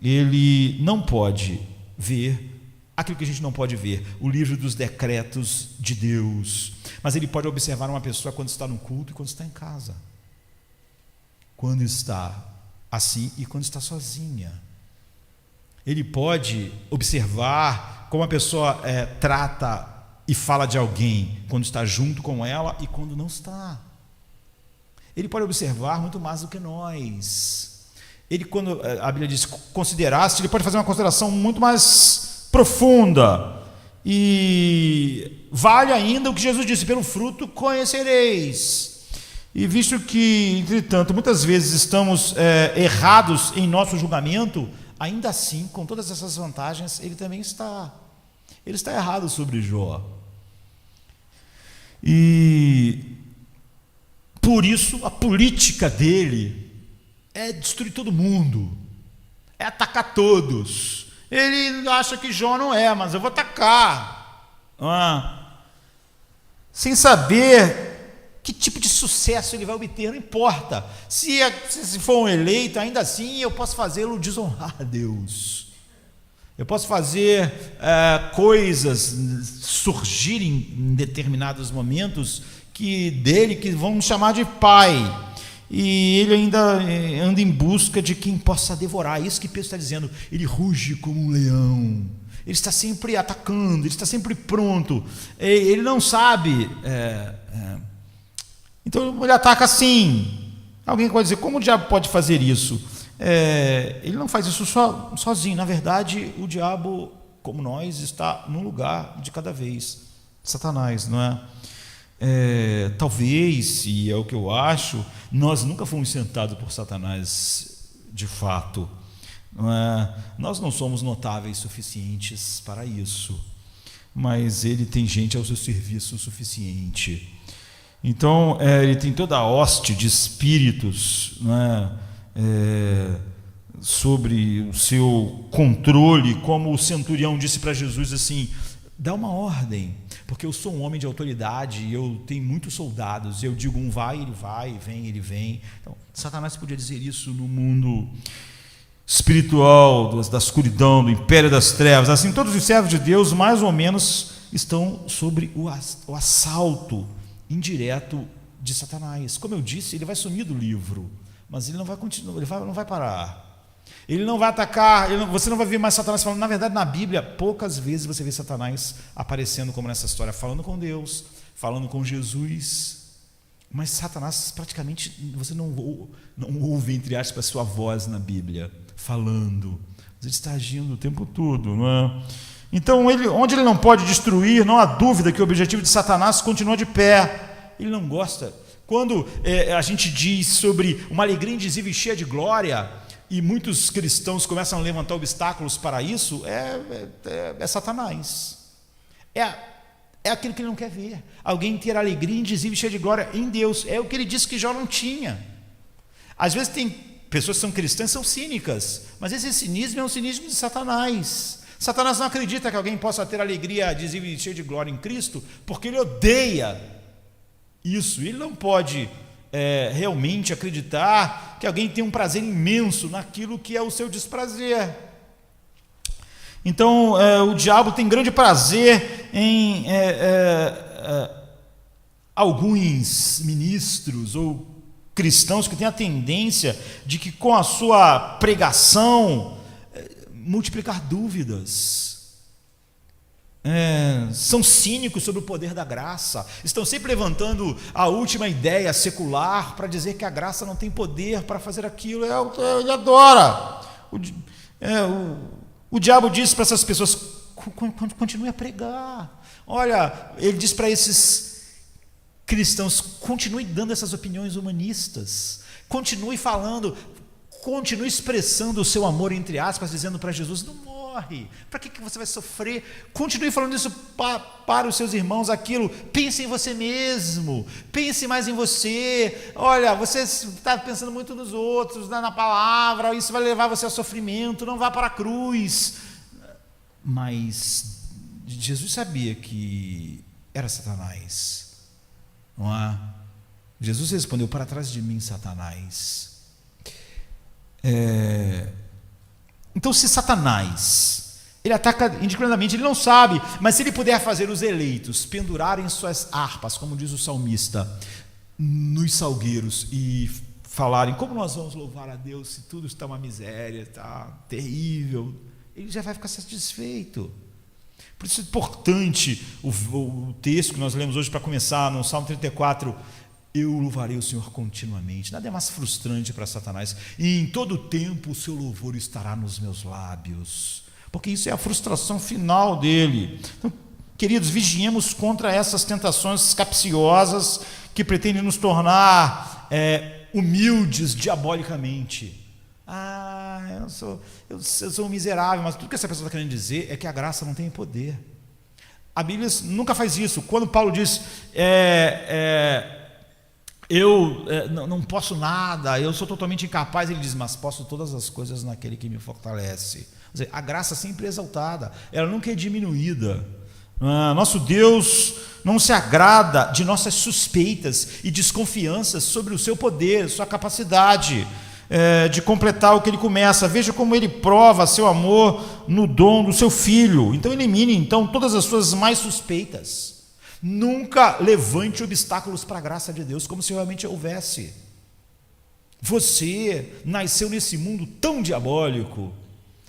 Ele não pode ver aquilo que a gente não pode ver, o livro dos decretos de Deus. Mas ele pode observar uma pessoa quando está no culto e quando está em casa, quando está assim e quando está sozinha. Ele pode observar como a pessoa trata e fala de alguém quando está junto com ela e quando não está. Ele pode observar muito mais do que nós. Ele, quando a Bíblia diz consideraste, ele pode fazer uma consideração muito mais profunda. E vale ainda o que Jesus disse: pelo fruto conhecereis. E visto que, entretanto, muitas vezes estamos errados em nosso julgamento, ainda assim, com todas essas vantagens, ele também está. Ele está errado sobre Jó. E por isso a política dele é destruir todo mundo, é atacar todos. Ele acha que Jó não é, mas eu vou atacar. Sem saber que tipo de sucesso ele vai obter, não importa. Se for um eleito, ainda assim eu posso fazê-lo desonrar a Deus. Eu posso fazer coisas surgirem em determinados momentos que vão me chamar de pai. E ele ainda anda em busca de quem possa devorar. Isso que Pedro está dizendo. Ele ruge como um leão. Ele está sempre atacando, ele está sempre pronto. Ele não sabe. Então ele ataca assim. Alguém pode dizer: como o diabo pode fazer isso? Ele não faz isso sozinho. Na verdade, o diabo, como nós, está num lugar de cada vez. Satanás, não é? Talvez, e é o que eu acho, nós nunca fomos sentados por Satanás de fato. Não é? Nós não somos notáveis suficientes para isso, mas ele tem gente ao seu serviço o suficiente. Então, ele tem toda a hoste de espíritos, não é? Sobre o seu controle, como o centurião disse para Jesus assim: dá uma ordem, porque eu sou um homem de autoridade e eu tenho muitos soldados, eu digo um vai, ele vai, vem, ele vem. Então, Satanás podia dizer isso no mundo espiritual, da escuridão, do império das trevas. Assim, todos os servos de Deus mais ou menos estão sobre o assalto indireto de Satanás. Como eu disse, ele vai sumir do livro, mas ele não vai continuar, não vai parar. Ele não vai atacar, você não vai ver mais Satanás falando. Na verdade, na Bíblia, poucas vezes você vê Satanás aparecendo como nessa história, falando com Deus, falando com Jesus. Mas Satanás, praticamente, você não ouve, entre aspas, sua voz na Bíblia, falando. Mas ele está agindo o tempo todo, não é? Então, onde ele não pode destruir, não há dúvida que o objetivo de Satanás continua de pé. Ele não gosta. Quando a gente diz sobre uma alegria indizível e cheia de glória, e muitos cristãos começam a levantar obstáculos para isso, é Satanás. É aquilo que ele não quer ver. Alguém ter alegria indizível e cheia de glória em Deus. É o que ele disse que Jó não tinha. Às vezes tem pessoas que são cristãs, são cínicas, mas esse cinismo é um cinismo de Satanás. Satanás não acredita que alguém possa ter alegria indizível e cheia de glória em Cristo, porque ele odeia isso. Ele não pode realmente acreditar que alguém tem um prazer imenso naquilo que é o seu desprazer. Então, o diabo tem grande prazer em alguns ministros ou cristãos que têm a tendência de que com a sua pregação multiplicar dúvidas. São cínicos sobre o poder da graça, estão sempre levantando a última ideia secular para dizer que a graça não tem poder para fazer aquilo. Ele adora. O diabo diz para essas pessoas: continue a pregar. Olha, ele diz para esses cristãos: continue dando essas opiniões humanistas, continue falando, continue expressando o seu amor, entre aspas, dizendo para Jesus: não morre, para que você vai sofrer? Continue falando isso para os seus irmãos, aquilo. Pense em você mesmo, pense mais em você. Olha, você está pensando muito nos outros, na palavra, isso vai levar você ao sofrimento, não vá para a cruz. Mas Jesus sabia que era Satanás, não é? Jesus respondeu: para trás de mim, Satanás. Então, se Satanás, ele ataca indiscriminadamente, ele não sabe, mas se ele puder fazer os eleitos pendurarem suas harpas, como diz o salmista, nos salgueiros e falarem: como nós vamos louvar a Deus se tudo está uma miséria, está terrível, ele já vai ficar satisfeito. Por isso é importante o texto que nós lemos hoje para começar, no Salmo 34, eu louvarei o Senhor continuamente. Nada é mais frustrante para Satanás. E em todo tempo o seu louvor estará nos meus lábios. Porque isso é a frustração final dele. Então, queridos, vigiemos contra essas tentações capciosas que pretendem nos tornar humildes diabolicamente. Eu sou um miserável, mas tudo que essa pessoa está querendo dizer é que a graça não tem poder. A Bíblia nunca faz isso. Quando Paulo diz: eu não posso nada, eu sou totalmente incapaz, ele diz: mas posso todas as coisas naquele que me fortalece. Quer dizer, a graça sempre é exaltada, ela nunca é diminuída. Nosso Deus não se agrada de nossas suspeitas e desconfianças sobre o seu poder, sua capacidade de completar o que ele começa. Veja como ele prova seu amor no dom do seu Filho. Então elimine todas as suas mais suspeitas. Nunca levante obstáculos para a graça de Deus, como se realmente houvesse. Você nasceu nesse mundo tão diabólico,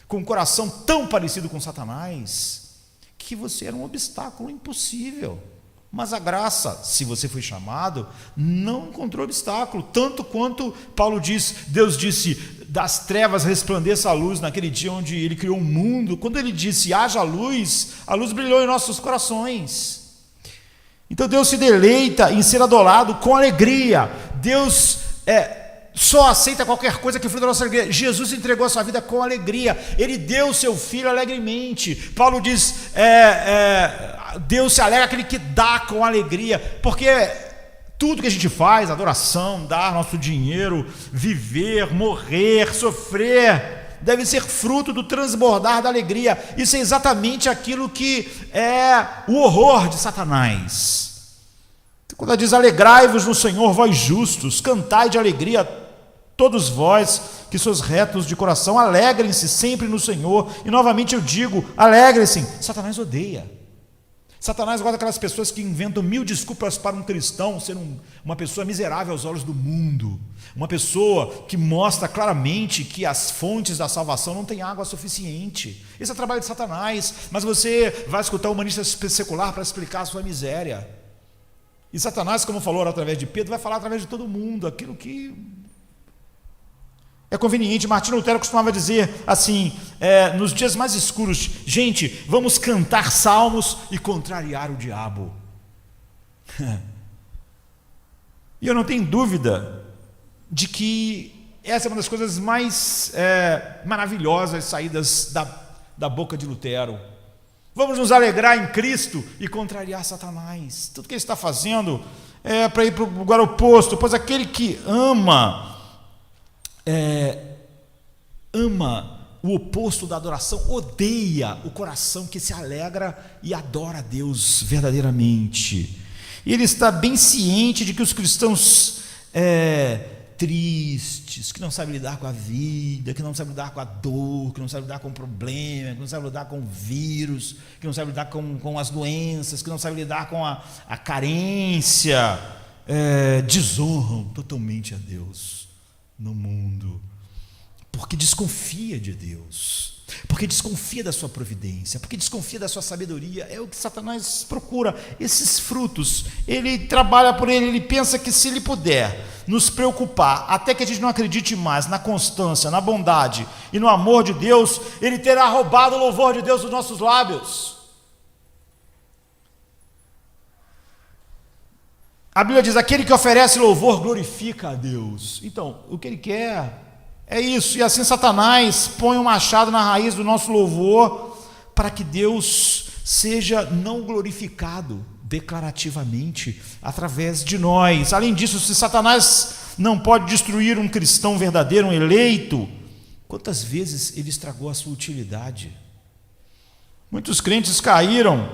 com um coração tão parecido com Satanás, que você era um obstáculo impossível. Mas a graça, se você foi chamado, não encontrou obstáculo. Tanto quanto Paulo diz, Deus disse: das trevas resplandeça a luz, naquele dia onde ele criou o mundo. Quando ele disse haja luz, a luz brilhou em nossos corações. Então Deus se deleita em ser adorado com alegria. Deus só aceita qualquer coisa que fruto da nossa alegria. Jesus entregou a sua vida com alegria, ele deu o seu Filho alegremente. Paulo diz: Deus se alegra aquele que dá com alegria, porque tudo que a gente faz, adoração, dar nosso dinheiro, viver, morrer, sofrer, deve ser fruto do transbordar da alegria. Isso é exatamente aquilo que é o horror de Satanás. Quando ela diz: alegrai-vos no Senhor, vós justos, cantai de alegria, todos vós que sois retos de coração, alegrem-se sempre no Senhor. E novamente eu digo: alegrem-se. Satanás odeia. Satanás gosta daquelas pessoas que inventam 1000 desculpas para um cristão ser uma pessoa miserável aos olhos do mundo, uma pessoa que mostra claramente que as fontes da salvação não têm água suficiente. Esse é o trabalho de Satanás. Mas você vai escutar o humanista secular para explicar a sua miséria. E Satanás, como falou através de Pedro, vai falar através de todo mundo aquilo que é conveniente. Martinho Lutero costumava dizer assim, nos dias mais escuros: gente, vamos cantar salmos e contrariar o diabo. E eu não tenho dúvida de que essa é uma das coisas mais maravilhosas saídas da boca de Lutero. Vamos nos alegrar em Cristo e contrariar Satanás. Tudo que ele está fazendo é para ir para o lugar oposto, pois aquele que ama o oposto da adoração odeia o coração que se alegra e adora a Deus verdadeiramente. E ele está bem ciente de que os cristãos tristes, que não sabem lidar com a vida, que não sabem lidar com a dor, que não sabem lidar com o problema, que não sabem lidar com o vírus, que não sabem lidar com as doenças, que não sabem lidar com a carência, desonram totalmente a Deus no mundo, porque desconfia de Deus, porque desconfia da sua providência, porque desconfia da sua sabedoria. É o que Satanás procura, esses frutos. Ele trabalha por ele pensa que se ele puder nos preocupar, até que a gente não acredite mais na constância, na bondade e no amor de Deus, ele terá roubado o louvor de Deus dos nossos lábios. A Bíblia diz: aquele que oferece louvor glorifica a Deus. Então, o que ele quer é isso. E assim Satanás põe um machado na raiz do nosso louvor, para que Deus seja não glorificado declarativamente através de nós. Além disso, se Satanás não pode destruir um cristão verdadeiro, um eleito, quantas vezes ele estragou a sua utilidade? Muitos crentes caíram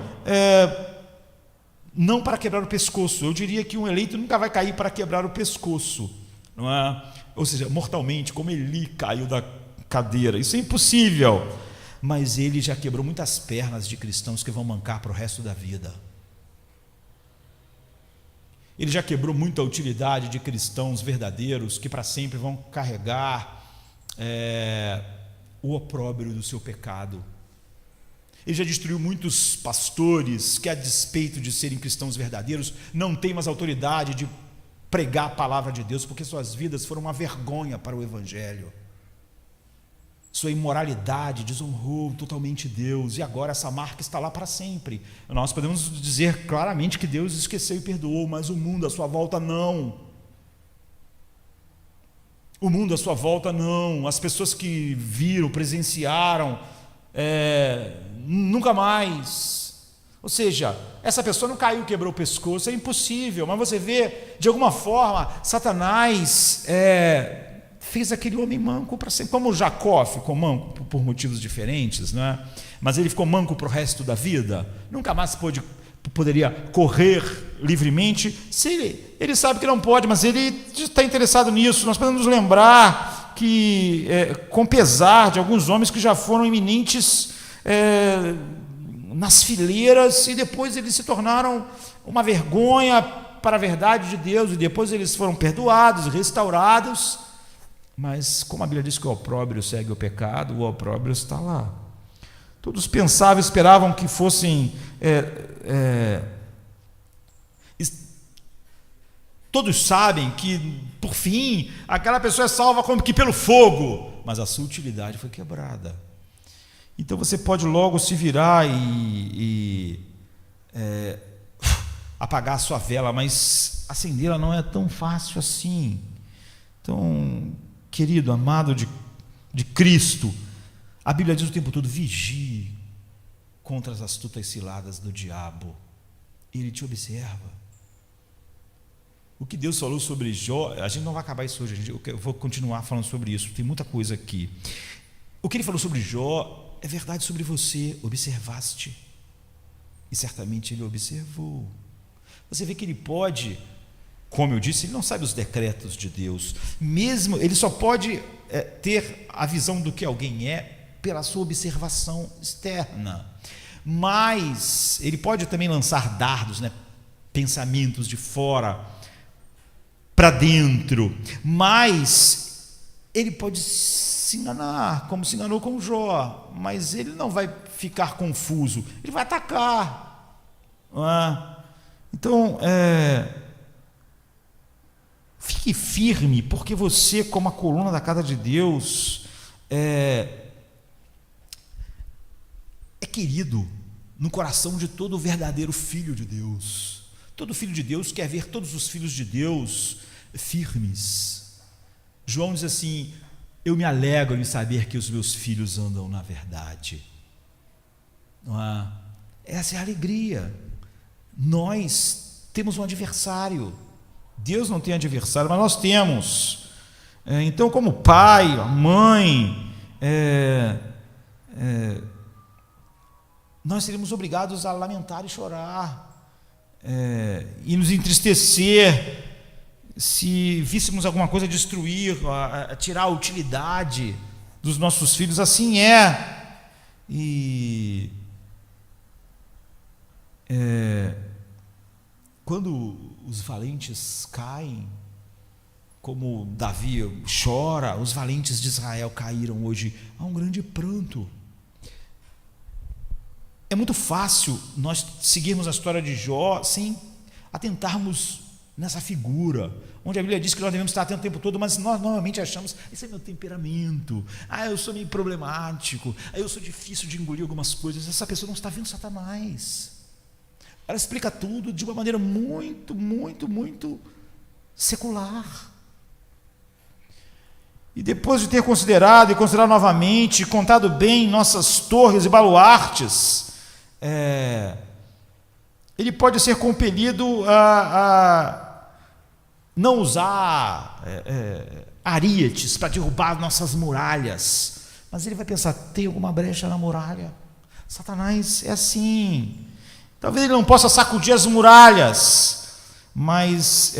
não para quebrar o pescoço. Eu diria que um eleito nunca vai cair para quebrar o pescoço, não é? Ou seja, mortalmente, como Eli caiu da cadeira. Isso é impossível. Mas ele já quebrou muitas pernas de cristãos que vão mancar para o resto da vida. Ele já quebrou muita utilidade de cristãos verdadeiros que para sempre vão carregar o opróbrio do seu pecado. Ele já destruiu muitos pastores que, a despeito de serem cristãos verdadeiros, não têm mais autoridade de pregar a palavra de Deus, porque suas vidas foram uma vergonha para o Evangelho. Sua imoralidade desonrou totalmente Deus, e agora essa marca está lá para sempre. Nós podemos dizer claramente que Deus esqueceu e perdoou, mas o mundo à sua volta não. O mundo à sua volta não. As pessoas que viram, presenciaram, nunca mais. Ou seja, essa pessoa não caiu e quebrou o pescoço, é impossível. Mas você vê, de alguma forma, Satanás fez aquele homem manco para sempre. Como Jacó ficou manco por motivos diferentes, né? Mas ele ficou manco para o resto da vida, nunca mais poderia correr livremente. Se ele sabe que não pode, mas ele está interessado nisso. Nós podemos nos lembrar que, com pesar de alguns homens que já foram eminentes nas fileiras, e depois eles se tornaram uma vergonha para a verdade de Deus, e depois eles foram perdoados, restaurados. Mas como a Bíblia diz que o opróbrio segue o pecado, o opróbrio está lá. Todos pensavam, esperavam que fossem todos sabem que, por fim, aquela pessoa é salva como que pelo fogo, mas a sua utilidade foi quebrada. Então você pode logo se virar e apagar a sua vela, mas acendê-la não é tão fácil assim. Então, querido, amado de Cristo, a Bíblia diz o tempo todo: vigie contra as astutas ciladas do diabo. Ele te observa. O que Deus falou sobre Jó, a gente não vai acabar isso hoje, eu vou continuar falando sobre isso, tem muita coisa aqui. O que ele falou sobre Jó é verdade sobre você. Observaste, e certamente ele observou. Você vê que ele pode, como eu disse, ele não sabe os decretos de Deus, mesmo ele só pode ter a visão do que alguém é pela sua observação externa, mas ele pode também lançar dardos, pensamentos de fora para dentro, mas ele pode se enganar, como se enganou com Jó, mas ele não vai ficar confuso, ele vai atacar, não é? Então, fique firme, porque você, como a coluna da casa de Deus, é querido no coração de todo verdadeiro filho de Deus. Todo filho de Deus quer ver todos os filhos de Deus firmes. João diz assim: eu me alegro em saber que os meus filhos andam na verdade. Não é? Essa é a alegria. Nós temos um adversário. Deus não tem adversário, mas nós temos. Então, como pai, mãe, nós seríamos obrigados a lamentar e chorar, e nos entristecer, se víssemos alguma coisa destruir, tirar a utilidade dos nossos filhos, assim é. E quando os valentes caem, como Davi chora, os valentes de Israel caíram hoje, há um grande pranto. É muito fácil nós seguirmos a história de Jó sem atentarmos nessa figura, onde a Bíblia diz que nós devemos estar atentos o tempo todo, mas nós normalmente achamos, esse é meu temperamento, eu sou meio problemático, eu sou difícil de engolir algumas coisas. Essa pessoa não está vendo Satanás. Ela explica tudo de uma maneira muito, muito, muito secular. E depois de ter considerado e considerado novamente, contado bem nossas torres e baluartes, ele pode ser compelido a não usar arietes para derrubar nossas muralhas, mas ele vai pensar, tem alguma brecha na muralha? Satanás é assim. Talvez ele não possa sacudir as muralhas, mas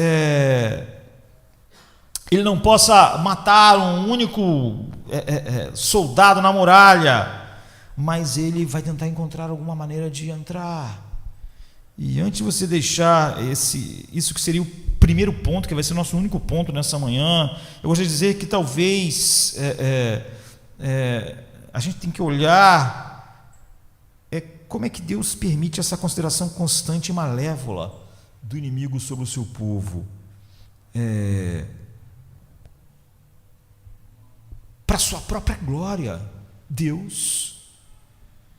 ele não possa matar um único soldado na muralha, mas ele vai tentar encontrar alguma maneira de entrar. E antes de você deixar isso que seria o primeiro ponto, que vai ser o nosso único ponto nessa manhã, eu gostaria de dizer que talvez a gente tem que olhar como é que Deus permite essa consideração constante e malévola do inimigo sobre o seu povo. Para a sua própria glória. Deus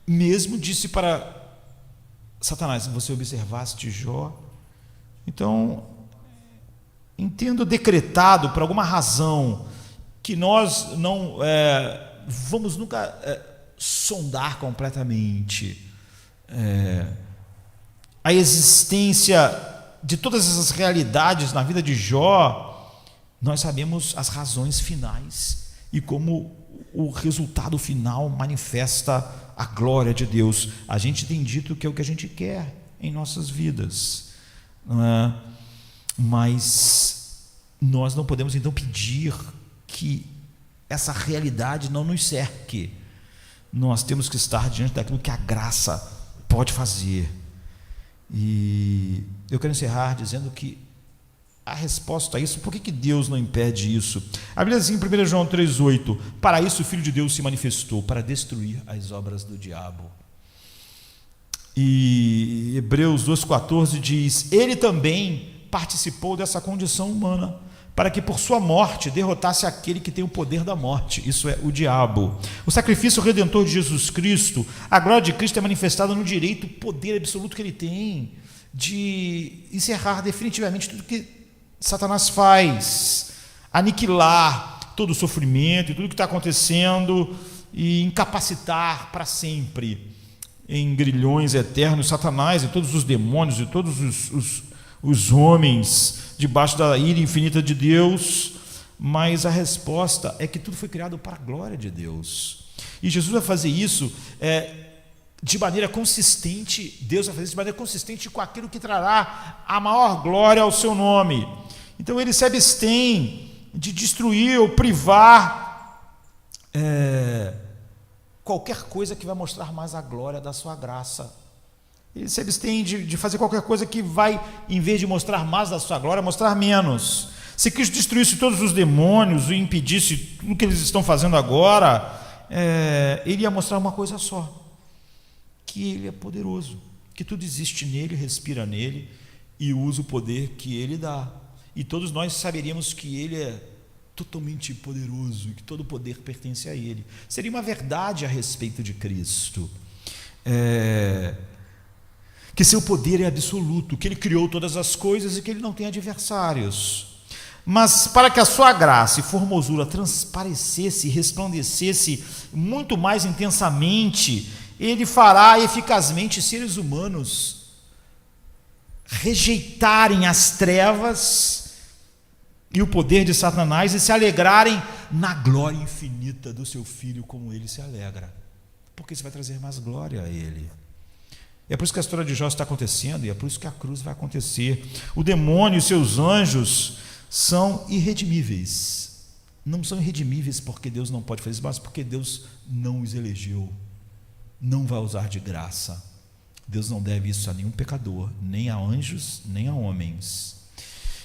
mesmo disse para Satanás, se você observaste Jó, então entendo decretado por alguma razão que nós não vamos nunca sondar completamente a existência de todas essas realidades na vida de Jó. Nós sabemos as razões finais e como o resultado final manifesta a glória de Deus. A gente tem dito que é o que a gente quer em nossas vidas, não é? Mas nós não podemos então pedir que essa realidade não nos cerque. Nós temos que estar diante daquilo que a graça pode fazer. E eu quero encerrar dizendo que a resposta a isso, por que Deus não impede isso? A Bíblia diz em 1 João 3,8: para isso o Filho de Deus se manifestou, para destruir as obras do diabo. E Hebreus 2,14 diz: ele também participou dessa condição humana, para que por sua morte derrotasse aquele que tem o poder da morte, isso é, o diabo. O sacrifício redentor de Jesus Cristo, a glória de Cristo é manifestada no direito, poder absoluto que ele tem de encerrar definitivamente tudo que Satanás faz, aniquilar todo o sofrimento e tudo que está acontecendo e incapacitar para sempre em grilhões eternos Satanás e todos os demônios e todos os homens debaixo da ira infinita de Deus. Mas a resposta é que tudo foi criado para a glória de Deus, e Jesus vai fazer isso de maneira consistente. Deus vai fazer isso de maneira consistente com aquilo que trará a maior glória ao seu nome. Então ele se abstém de destruir ou privar qualquer coisa que vai mostrar mais a glória da sua graça. Ele se abstém de fazer qualquer coisa que vai, em vez de mostrar mais da sua glória, mostrar menos. Se Cristo destruísse todos os demônios e impedisse tudo o que eles estão fazendo agora, ele ia mostrar uma coisa só: que ele é poderoso, que tudo existe nele, respira nele e usa o poder que ele dá. E todos nós saberíamos que ele é totalmente poderoso e que todo o poder pertence a ele. Seria uma verdade a respeito de Cristo, que seu poder é absoluto, que ele criou todas as coisas e que ele não tem adversários. Mas para que a sua graça e formosura transparecesse e resplandecesse muito mais intensamente, ele fará eficazmente seres humanos rejeitarem as trevas e o poder de Satanás e se alegrarem na glória infinita do seu Filho, como ele se alegra, porque isso vai trazer mais glória a ele. É por isso que a história de Jó está acontecendo, e é por isso que a cruz vai acontecer. O demônio e seus anjos são irredimíveis. Não são irredimíveis porque Deus não pode fazer isso, mas porque Deus não os elegeu, não vai usar de graça. Deus não deve isso a nenhum pecador, nem a anjos, nem a homens.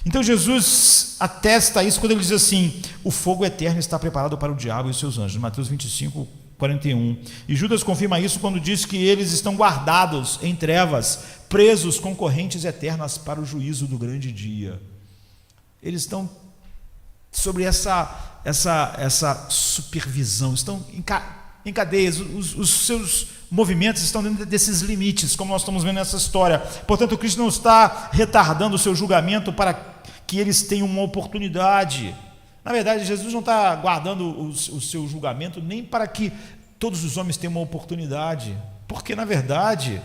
Então Jesus atesta isso quando ele diz assim: o fogo eterno está preparado para o diabo e os seus anjos, Mateus 25, 41. E Judas confirma isso quando diz que eles estão guardados em trevas, presos com correntes eternas para o juízo do grande dia. Eles estão sobre essa supervisão, estão em cadeias, os seus movimentos estão dentro desses limites, como nós estamos vendo nessa história. Portanto, Cristo não está retardando o seu julgamento para que eles tenham uma oportunidade. Na verdade, Jesus não está guardando o seu julgamento nem para que todos os homens tenham uma oportunidade, porque, na verdade,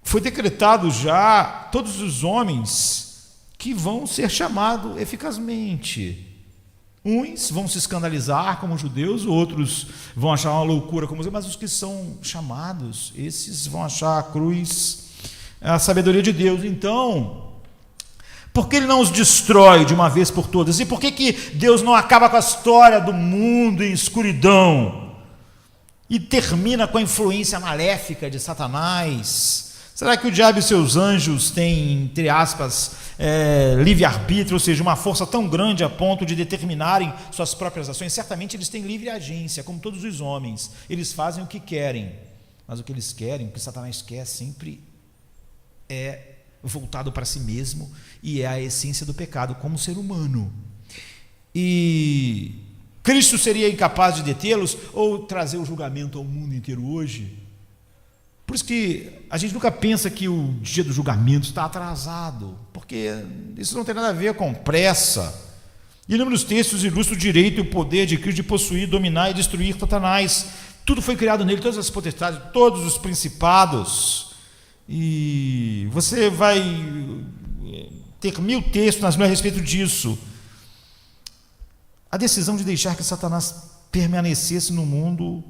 foi decretado já todos os homens que vão ser chamados eficazmente. Uns vão se escandalizar como judeus, outros vão achar uma loucura como mas os que são chamados, esses vão achar a cruz, a sabedoria de Deus. Então, por que ele não os destrói de uma vez por todas? E por que Deus não acaba com a história do mundo em escuridão e termina com a influência maléfica de Satanás? Será que o diabo e seus anjos têm, entre aspas, livre-arbítrio, ou seja, uma força tão grande a ponto de determinarem suas próprias ações? Certamente eles têm livre agência, como todos os homens. Eles fazem o que querem, mas o que eles querem, o que Satanás quer sempre é voltado para si mesmo, e é a essência do pecado como ser humano. E Cristo seria incapaz de detê-los ou trazer o julgamento ao mundo inteiro hoje? Por isso que a gente nunca pensa que o dia do julgamento está atrasado, porque isso não tem nada a ver com pressa. Inúmeros textos ilustram o direito e o poder de Cristo de possuir, dominar e destruir Satanás. Tudo foi criado nele, todas as potestades, todos os principados. E você vai ter 1000 textos a respeito disso. A decisão de deixar que Satanás permanecesse no mundo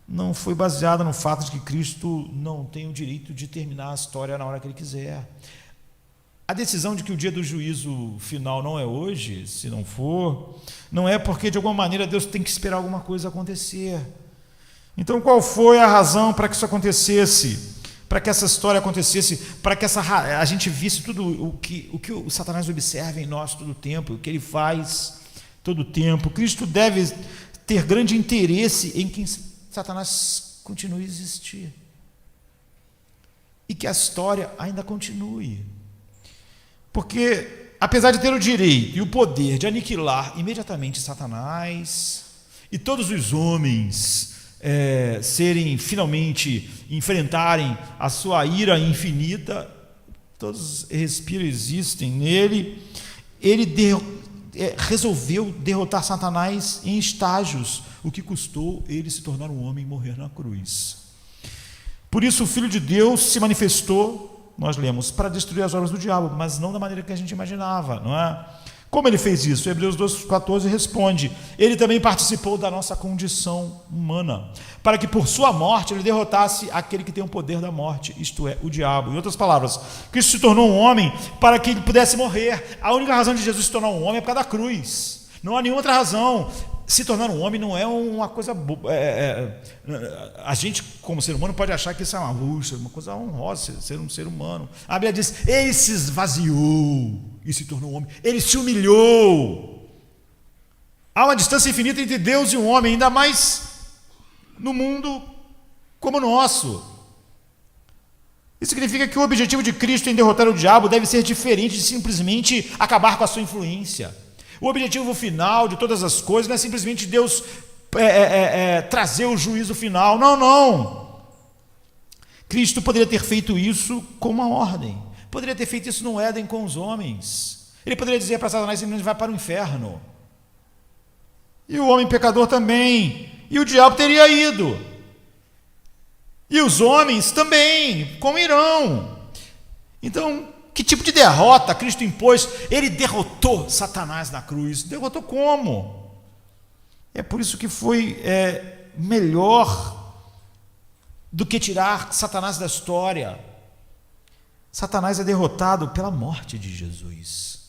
não foi baseada no fato de que Cristo não tem o direito de terminar a história na hora que ele quiser. A decisão de que o dia do juízo final não é hoje, se não for, não é porque de alguma maneira Deus tem que esperar alguma coisa acontecer. Então, qual foi a razão para que isso acontecesse? Para que essa história acontecesse, para que a gente visse tudo o que o Satanás observa em nós todo o tempo, o que ele faz todo o tempo. Cristo deve ter grande interesse em que Satanás continue a existir e que a história ainda continue, porque apesar de ter o direito e o poder de aniquilar imediatamente Satanás e todos os homens serem finalmente enfrentarem a sua ira infinita, todos respiram, existem nele, ele resolveu derrotar Satanás em estágios, o que custou ele se tornar um homem e morrer na cruz. Por isso o Filho de Deus se manifestou, nós lemos, para destruir as obras do diabo, mas não da maneira que a gente imaginava, não é? Como ele fez isso? Hebreus 2,14 responde: ele também participou da nossa condição humana, para que por sua morte ele derrotasse aquele que tem o poder da morte, isto é, o diabo. Em outras palavras, Cristo se tornou um homem para que ele pudesse morrer. A única razão de Jesus se tornar um homem é por causa da cruz, não há nenhuma outra razão. Se tornar um homem não é uma coisa a gente como ser humano pode achar que isso é uma coisa honrosa, ser um ser humano. A Bíblia diz: ele se esvaziou e se tornou um homem, ele se humilhou. Há uma distância infinita entre Deus e o homem, ainda mais no mundo como o nosso. Isso significa que o objetivo de Cristo em derrotar o diabo deve ser diferente de simplesmente acabar com a sua influência. O objetivo final de todas as coisas não é simplesmente Deus trazer o juízo final. Não. Cristo poderia ter feito isso com uma ordem. Poderia ter feito isso no Éden com os homens. Ele poderia dizer para Satanás: ele vai para o inferno. E o homem pecador também. E o diabo teria ido. E os homens também, como irão. Então, que tipo de derrota Cristo impôs? Ele derrotou Satanás na cruz. Derrotou como? É por isso que foi melhor do que tirar Satanás da história. Satanás é derrotado pela morte de Jesus.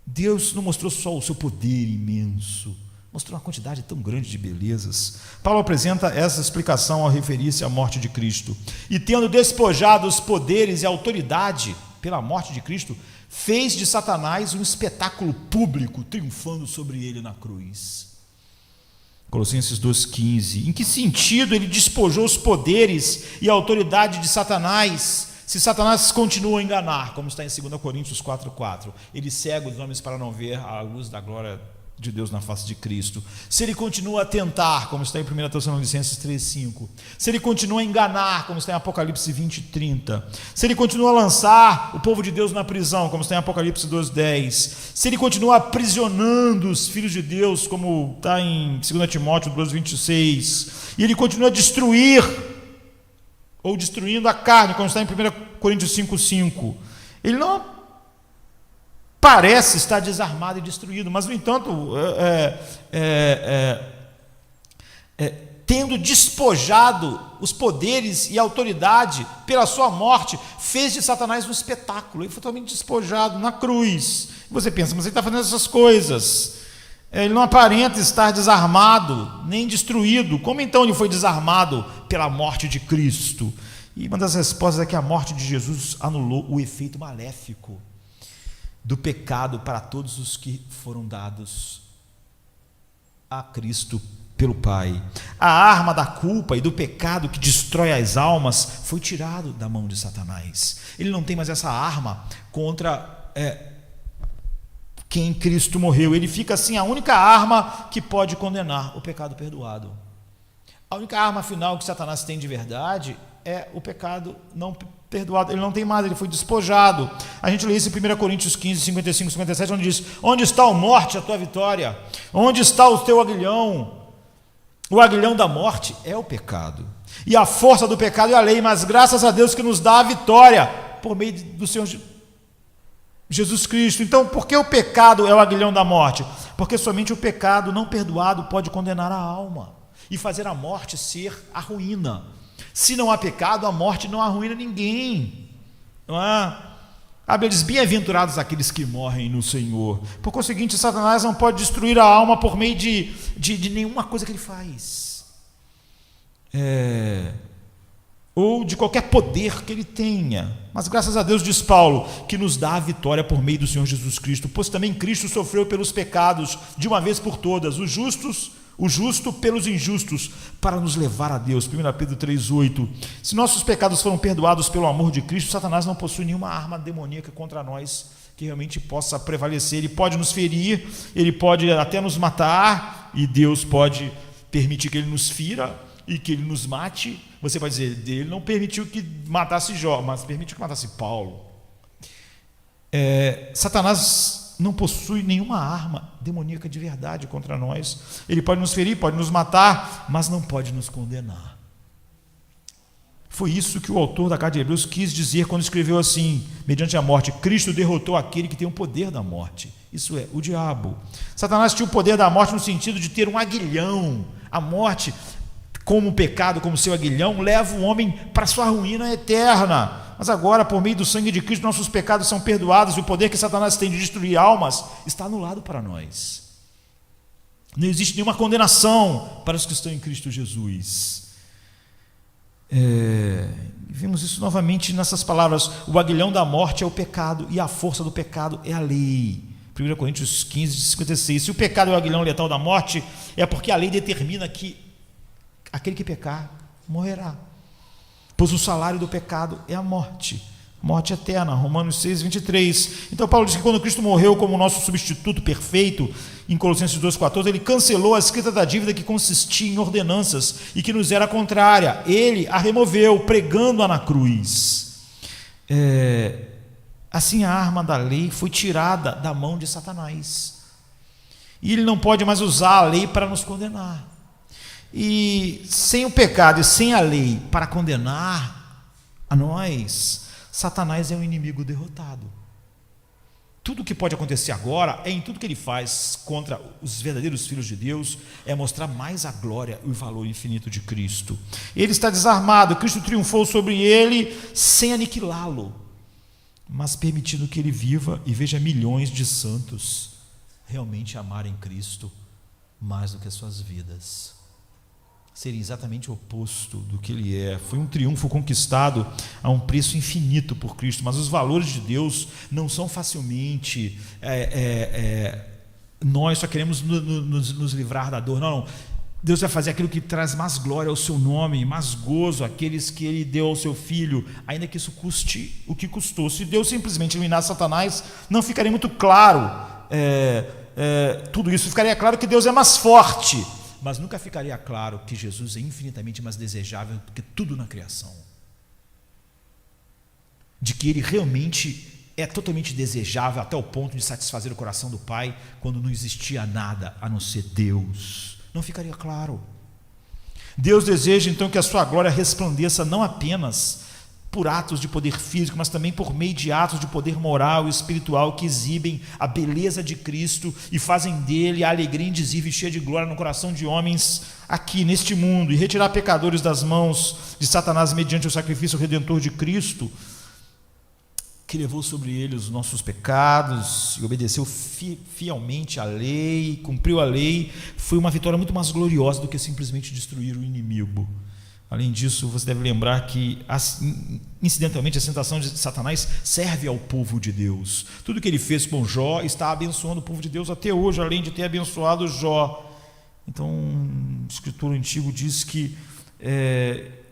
Deus não mostrou só o seu poder imenso, mostrou uma quantidade tão grande de belezas. Paulo apresenta essa explicação ao referir-se à morte de Cristo. E tendo despojado os poderes e a autoridade pela morte de Cristo, fez de Satanás um espetáculo público, triunfando sobre ele na cruz. Colossenses 2,15. Em que sentido ele despojou os poderes e a autoridade de Satanás? Se Satanás continua a enganar, como está em 2 Coríntios 4,4, ele cega os homens para não ver a luz da glória de Deus na face de Cristo. Se ele continua a tentar, como está em 1 Tessalonicenses 3,5, se ele continua a enganar, como está em Apocalipse 20,30, se ele continua a lançar o povo de Deus na prisão, como está em Apocalipse 2,10, se ele continua aprisionando os filhos de Deus, como está em 2 Timóteo 2,26, e ele continua a destruir ou destruindo a carne, como está em 1 Coríntios 5,5, ele não parece estar desarmado e destruído, mas, no entanto, tendo despojado os poderes e a autoridade pela sua morte, fez de Satanás um espetáculo. Ele foi totalmente despojado na cruz. Você pensa, mas ele está fazendo essas coisas, ele não aparenta estar desarmado, nem destruído. Como então ele foi desarmado pela morte de Cristo? E uma das respostas é que a morte de Jesus anulou o efeito maléfico do pecado para todos os que foram dados a Cristo pelo Pai. A arma da culpa e do pecado que destrói as almas foi tirado da mão de Satanás. Ele não tem mais essa arma contra quem Cristo morreu. Ele fica assim, a única arma que pode condenar: o pecado perdoado. A única arma final que Satanás tem de verdade é o pecado não perdoado. Ele não tem mais, ele foi despojado. A gente lê isso em 1 Coríntios 15, 55, 57, onde diz: onde está, ó morte, a tua vitória? Onde está o teu aguilhão? O aguilhão da morte é o pecado, e a força do pecado é a lei, mas graças a Deus que nos dá a vitória por meio do Senhor Jesus Cristo. Então, por que o pecado é o aguilhão da morte? Porque somente o pecado não perdoado pode condenar a alma e fazer a morte ser a ruína. Se não há pecado, a morte não arruína ninguém, não é? A Bíblia diz: bem-aventurados aqueles que morrem no Senhor. Por conseguinte, Satanás não pode destruir a alma por meio de nenhuma coisa que ele faz, ou de qualquer poder que ele tenha. Mas graças a Deus, diz Paulo, que nos dá a vitória por meio do Senhor Jesus Cristo, pois também Cristo sofreu pelos pecados de uma vez por todas, o justo pelos injustos, para nos levar a Deus. 1 Pedro 3,8. Se nossos pecados foram perdoados pelo amor de Cristo, Satanás não possui nenhuma arma demoníaca contra nós que realmente possa prevalecer. Ele pode nos ferir, ele pode até nos matar, e Deus pode permitir que ele nos fira e que ele nos mate. Você pode dizer: ele não permitiu que matasse Jó, mas permitiu que matasse Paulo. Satanás não possui nenhuma arma demoníaca de verdade contra nós. Ele pode nos ferir, pode nos matar, mas não pode nos condenar. Foi isso que o autor da carta de Hebreus quis dizer quando escreveu assim: mediante a morte, Cristo derrotou aquele que tem o poder da morte, isso é, o diabo. Satanás tinha o poder da morte no sentido de ter um aguilhão. A morte, como o pecado, como seu aguilhão, leva o homem para sua ruína eterna. Mas agora, por meio do sangue de Cristo, nossos pecados são perdoados, e o poder que Satanás tem de destruir almas está anulado para nós. Não existe nenhuma condenação para os que estão em Cristo Jesus. Vimos isso novamente nessas palavras: o aguilhão da morte é o pecado, e a força do pecado é a lei. 1 Coríntios 15, 56. Se o pecado é o aguilhão letal da morte, é porque a lei determina que aquele que pecar morrerá, pois o salário do pecado é a morte eterna. Romanos 6, 23. Então Paulo diz que quando Cristo morreu como nosso substituto perfeito, em Colossenses 2,14, ele cancelou a escrita da dívida que consistia em ordenanças e que nos era contrária. Ele a removeu, pregando-a na cruz. Assim, a arma da lei foi tirada da mão de Satanás, e ele não pode mais usar a lei para nos condenar. E sem o pecado e sem a lei para condenar a nós, Satanás é um inimigo derrotado. Tudo o que pode acontecer agora, em tudo que ele faz contra os verdadeiros filhos de Deus, é mostrar mais a glória e o valor infinito de Cristo. Ele está desarmado, Cristo triunfou sobre ele sem aniquilá-lo. mas permitindo que ele viva e veja milhões de santos realmente amarem Cristo mais do que as suas vidas, serem exatamente o oposto do que ele é. Foi um triunfo conquistado a um preço infinito por Cristo, mas os valores de Deus não são facilmente nós só queremos nos livrar da dor. Não, Deus vai fazer aquilo que traz mais glória ao seu nome, mais gozo àqueles que ele deu ao seu filho, ainda que isso custe o que custou. Se Deus simplesmente eliminasse Satanás, não ficaria muito claro tudo isso. Ficaria claro que Deus é mais forte, mas nunca ficaria claro que Jesus é infinitamente mais desejável do que tudo na criação, de que ele realmente é totalmente desejável até o ponto de satisfazer o coração do Pai quando não existia nada a não ser Deus. Não ficaria claro. Deus deseja então que a sua glória resplandeça não apenas por atos de poder físico, mas também por meio de atos de poder moral e espiritual que exibem a beleza de Cristo e fazem dele a alegria indizível e cheia de glória no coração de homens aqui neste mundo, e retirar pecadores das mãos de Satanás mediante o sacrifício redentor de Cristo, que levou sobre ele os nossos pecados e obedeceu fielmente à lei, cumpriu a lei. Foi uma vitória muito mais gloriosa do que simplesmente destruir o inimigo. Além disso, você deve lembrar que, incidentalmente, a tentação de Satanás serve ao povo de Deus. Tudo que ele fez com Jó está abençoando o povo de Deus até hoje, além de ter abençoado Jó. Então, o escritor antigo diz que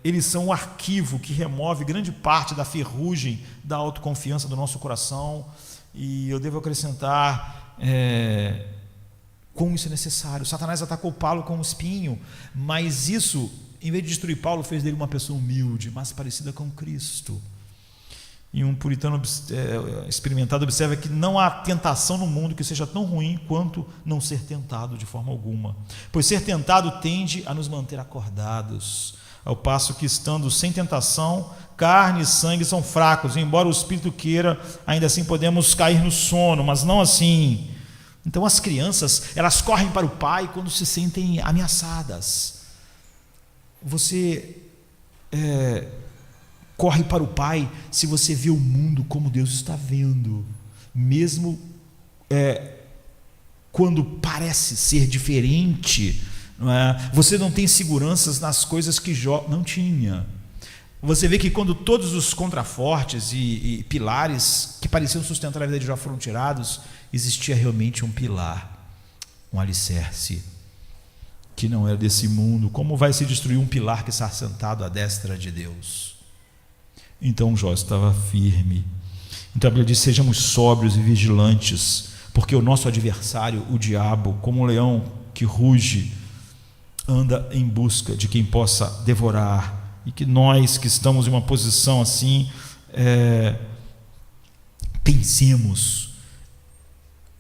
eles são um arquivo que remove grande parte da ferrugem da autoconfiança do nosso coração. E eu devo acrescentar como isso é necessário. Satanás atacou Paulo com um espinho, mas isso, em vez de destruir Paulo, fez dele uma pessoa humilde, mais parecida com Cristo. E um puritano experimentado observa que não há tentação no mundo que seja tão ruim quanto não ser tentado de forma alguma, pois ser tentado tende a nos manter acordados, ao passo que, estando sem tentação, carne e sangue são fracos, e embora o espírito queira, ainda assim podemos cair no sono, mas não assim. Então as crianças, elas correm para o pai quando se sentem ameaçadas. Você corre para o pai se você vê o mundo como Deus está vendo, mesmo quando parece ser diferente. Não é? Você não tem seguranças nas coisas que Jó não tinha. Você vê que quando todos os contrafortes e pilares que pareciam sustentar a vida de Jó foram tirados, existia realmente um pilar, um alicerce, que não era desse mundo. Como vai se destruir um pilar que está sentado à destra de Deus? Então Jó estava firme. Então a Bíblia diz: sejamos sóbrios e vigilantes, porque o nosso adversário, o diabo, como um leão que ruge, anda em busca de quem possa devorar. E que nós que estamos em uma posição assim, pensemos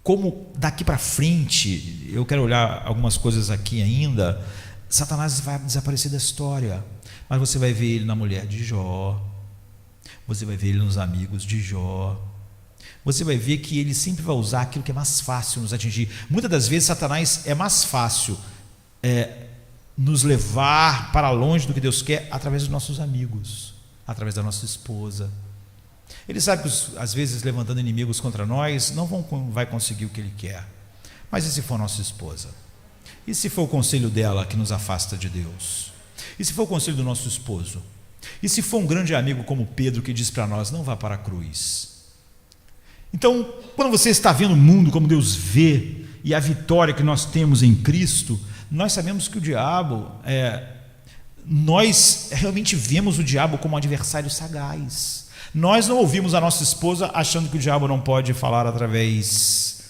como daqui para frente. Eu quero olhar algumas coisas aqui ainda. Satanás vai desaparecer da história, mas você vai ver ele na mulher de Jó, você vai ver ele nos amigos de Jó, você vai ver que ele sempre vai usar aquilo que é mais fácil nos atingir. Muitas das vezes Satanás é mais fácil nos levar para longe do que Deus quer através dos nossos amigos, através da nossa esposa. Ele sabe que às vezes levantando inimigos contra nós não vai conseguir o que ele quer. Mas e se for nossa esposa? E se for o conselho dela que nos afasta de Deus? E se for o conselho do nosso esposo? E se for um grande amigo como Pedro que diz para nós: não vá para a cruz? Então, quando você está vendo o mundo como Deus vê e a vitória que nós temos em Cristo, nós sabemos que o diabo, nós realmente vemos o diabo como um adversário sagaz. Nós não ouvimos a nossa esposa achando que o diabo não pode falar através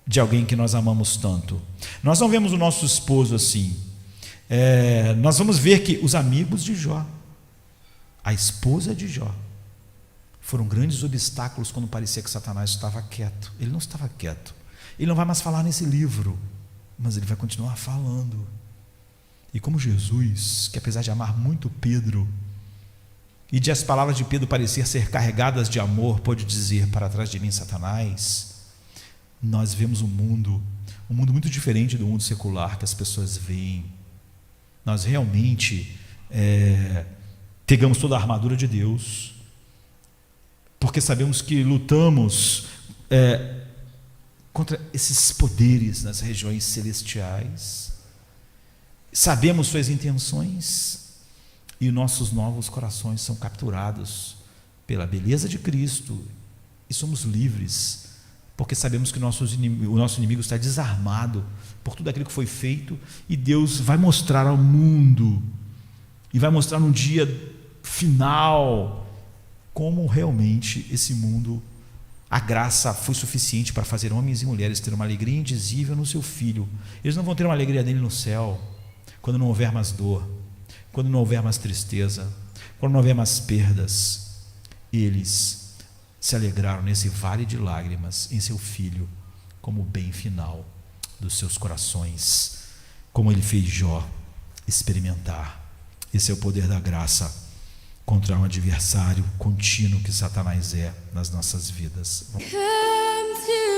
de alguém que nós amamos tanto. Nós não vemos o nosso esposo assim. Nós vamos ver que os amigos de Jó, a esposa de Jó, foram grandes obstáculos quando parecia que Satanás estava quieto. Ele não estava quieto. Ele não vai mais falar nesse livro, mas ele vai continuar falando. E como Jesus, que apesar de amar muito Pedro, e de as palavras de Pedro parecer ser carregadas de amor, pode dizer: para trás de mim, Satanás. Nós vemos um mundo muito diferente do mundo secular que as pessoas veem. Nós realmente pegamos toda a armadura de Deus, porque sabemos que lutamos contra esses poderes nas regiões celestiais, sabemos suas intenções, e nossos novos corações são capturados pela beleza de Cristo, e somos livres, porque sabemos que o nosso inimigo está desarmado por tudo aquilo que foi feito, e Deus vai mostrar ao mundo, e vai mostrar no dia final, como realmente esse mundo, a graça foi suficiente para fazer homens e mulheres ter uma alegria indizível no seu Filho. Eles não vão ter uma alegria nele no céu, quando não houver mais dor, quando não houver mais tristeza, quando não houver mais perdas. Eles se alegraram nesse vale de lágrimas em seu Filho, como o bem final dos seus corações, como ele fez Jó experimentar. Esse é o poder da graça contra um adversário contínuo que Satanás é nas nossas vidas. Come to